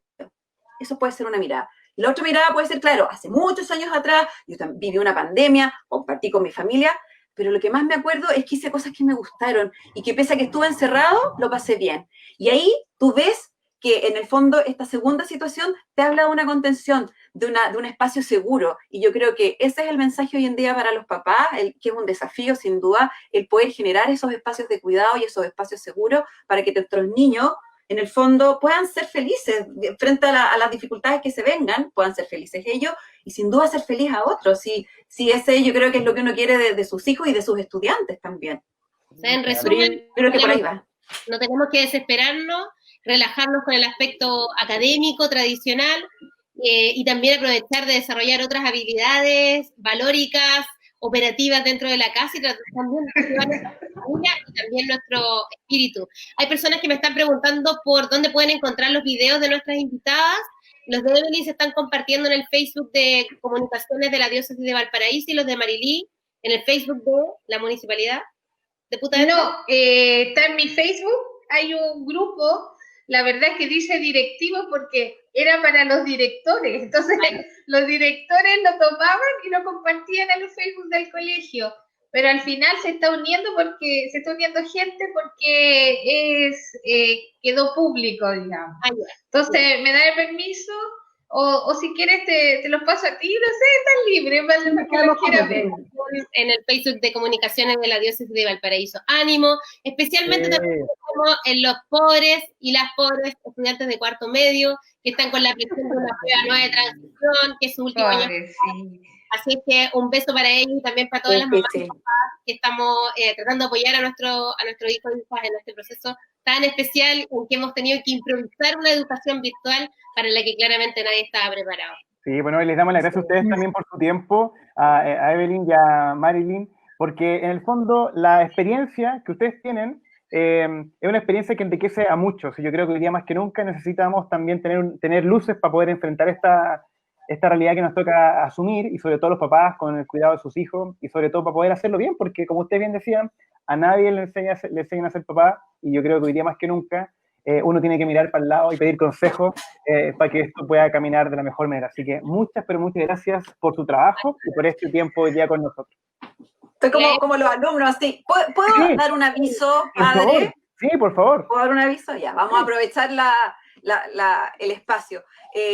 Speaker 4: Eso puede ser una mirada. La otra mirada puede ser, claro, hace muchos años atrás, yo viví una pandemia, compartí con mi familia, pero lo que más me acuerdo es que hice cosas que me gustaron y que pese a que estuve encerrado, lo pasé bien. Y ahí tú ves que en el fondo esta segunda situación te habla de una contención, de un espacio seguro. Y yo creo que ese es el mensaje hoy en día para los papás, que es un desafío sin duda, el poder generar esos espacios de cuidado y esos espacios seguros para que nuestros niños en el fondo puedan ser felices frente a las dificultades que se vengan, puedan ser felices ellos y sin duda ser feliz a otros. Si ese yo creo que es lo que uno quiere de sus hijos y de sus estudiantes también.
Speaker 1: O sea, en resumen,
Speaker 4: creo que por ahí va.
Speaker 1: No tenemos que desesperarnos, relajarnos con el aspecto académico, tradicional, y también aprovechar de desarrollar otras habilidades valóricas, operativas dentro de la casa y tratar también de ayudar a nuestra familia y también nuestro espíritu. Hay personas que me están preguntando por dónde pueden encontrar los videos de nuestras invitadas. Los de Evelyn se están compartiendo en el Facebook de Comunicaciones de la Diócesis de Valparaíso y los de Marilí en el Facebook de la Municipalidad de Punta Arenas.
Speaker 3: No, está en mi Facebook, hay un grupo, la verdad es que dice directivos porque era para los directores, entonces los directores lo tomaban y lo compartían en el Facebook del colegio, pero al final se está uniendo gente porque quedó público, digamos. Entonces me da el permiso, o si quieres te los paso a ti, no sé, estás libre, para lo que lo quieras ver.
Speaker 1: En el Facebook de Comunicaciones de la Diócesis de Valparaíso. Ánimo, especialmente también como en los pobres y las pobres estudiantes de cuarto medio que están con la presión de una prueba nueva de transición, que es su último año.
Speaker 3: Sí.
Speaker 1: Así es que un beso para ellos y también para todas las mamás y papás que estamos tratando de apoyar a nuestros hijos y hijas en este proceso tan especial en que hemos tenido que improvisar una educación virtual para la que claramente nadie estaba preparado.
Speaker 2: Sí, bueno, les damos las gracias a ustedes también por su tiempo, a Evelyn y a Marilyn, porque en el fondo la experiencia que ustedes tienen es una experiencia que enriquece a muchos, y yo creo que hoy día más que nunca necesitamos también tener luces para poder enfrentar esta realidad que nos toca asumir, y sobre todo los papás con el cuidado de sus hijos, y sobre todo para poder hacerlo bien, porque como ustedes bien decían, a nadie le enseñan a ser papá, y yo creo que hoy día más que nunca uno tiene que mirar para el lado y pedir consejos para que esto pueda caminar de la mejor manera. Así que muchas, pero muchas gracias por su trabajo y por este tiempo hoy día con nosotros.
Speaker 4: Estoy como los alumnos, así. ¿Puedo dar un aviso, padre?
Speaker 2: Sí, por favor.
Speaker 4: ¿Puedo dar un aviso? Ya, vamos a aprovechar el espacio.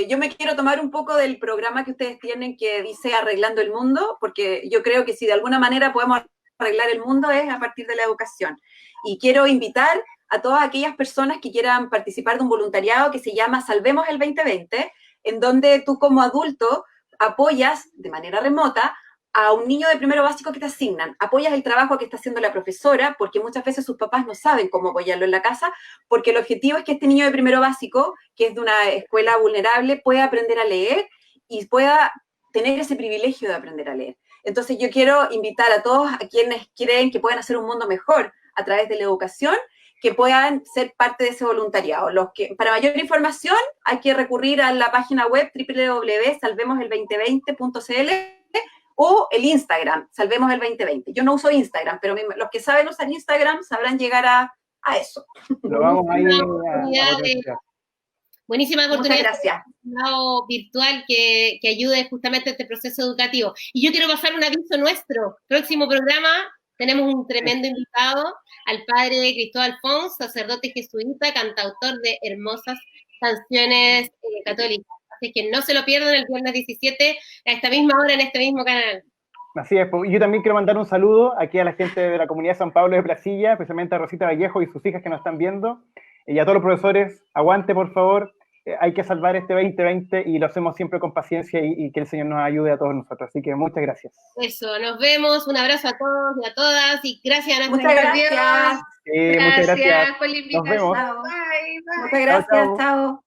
Speaker 4: Yo me quiero tomar un poco del programa que ustedes tienen que dice Arreglando el Mundo, porque yo creo que si de alguna manera podemos arreglar el mundo es a partir de la educación. Y quiero invitar a todas aquellas personas que quieran participar de un voluntariado que se llama Salvemos el 2020, en donde tú como adulto apoyas de manera remota a un niño de primero básico que te asignan, apoyas el trabajo que está haciendo la profesora, porque muchas veces sus papás no saben cómo apoyarlo en la casa, porque el objetivo es que este niño de primero básico, que es de una escuela vulnerable, pueda aprender a leer y pueda tener ese privilegio de aprender a leer. Entonces yo quiero invitar a todos a quienes creen que pueden hacer un mundo mejor a través de la educación, que puedan ser parte de ese voluntariado. Para mayor información hay que recurrir a la página web www.salvemosel2020.cl o el Instagram, Salvemos el 2020. Yo no uso Instagram, pero los que saben usar Instagram sabrán llegar a eso.
Speaker 2: Lo vamos a ir
Speaker 1: buenísima oportunidad.
Speaker 4: Muchas gracias.
Speaker 1: Virtual que ayude justamente a este proceso educativo. Y yo quiero pasar un aviso nuestro. Próximo programa tenemos un tremendo invitado, al padre Cristóbal Fons, sacerdote jesuita, cantautor de hermosas canciones católicas. Así que no se lo pierdan el viernes 17 a esta misma hora en este mismo canal.
Speaker 2: Así es, y yo también quiero mandar un saludo aquí a la gente de la comunidad San Pablo de Placilla, especialmente a Rosita Vallejo y sus hijas que nos están viendo, y a todos los profesores, aguante por favor, hay que salvar este 2020 y lo hacemos siempre con paciencia y que el Señor nos ayude a todos nosotros, así que muchas gracias.
Speaker 1: Eso, nos vemos, un abrazo a todos y a todas, y gracias a
Speaker 4: nuestra
Speaker 3: gracias.
Speaker 2: Muchas gracias
Speaker 3: por la invitación.
Speaker 2: Nos vemos.
Speaker 3: Bye, bye.
Speaker 4: Muchas gracias, chao.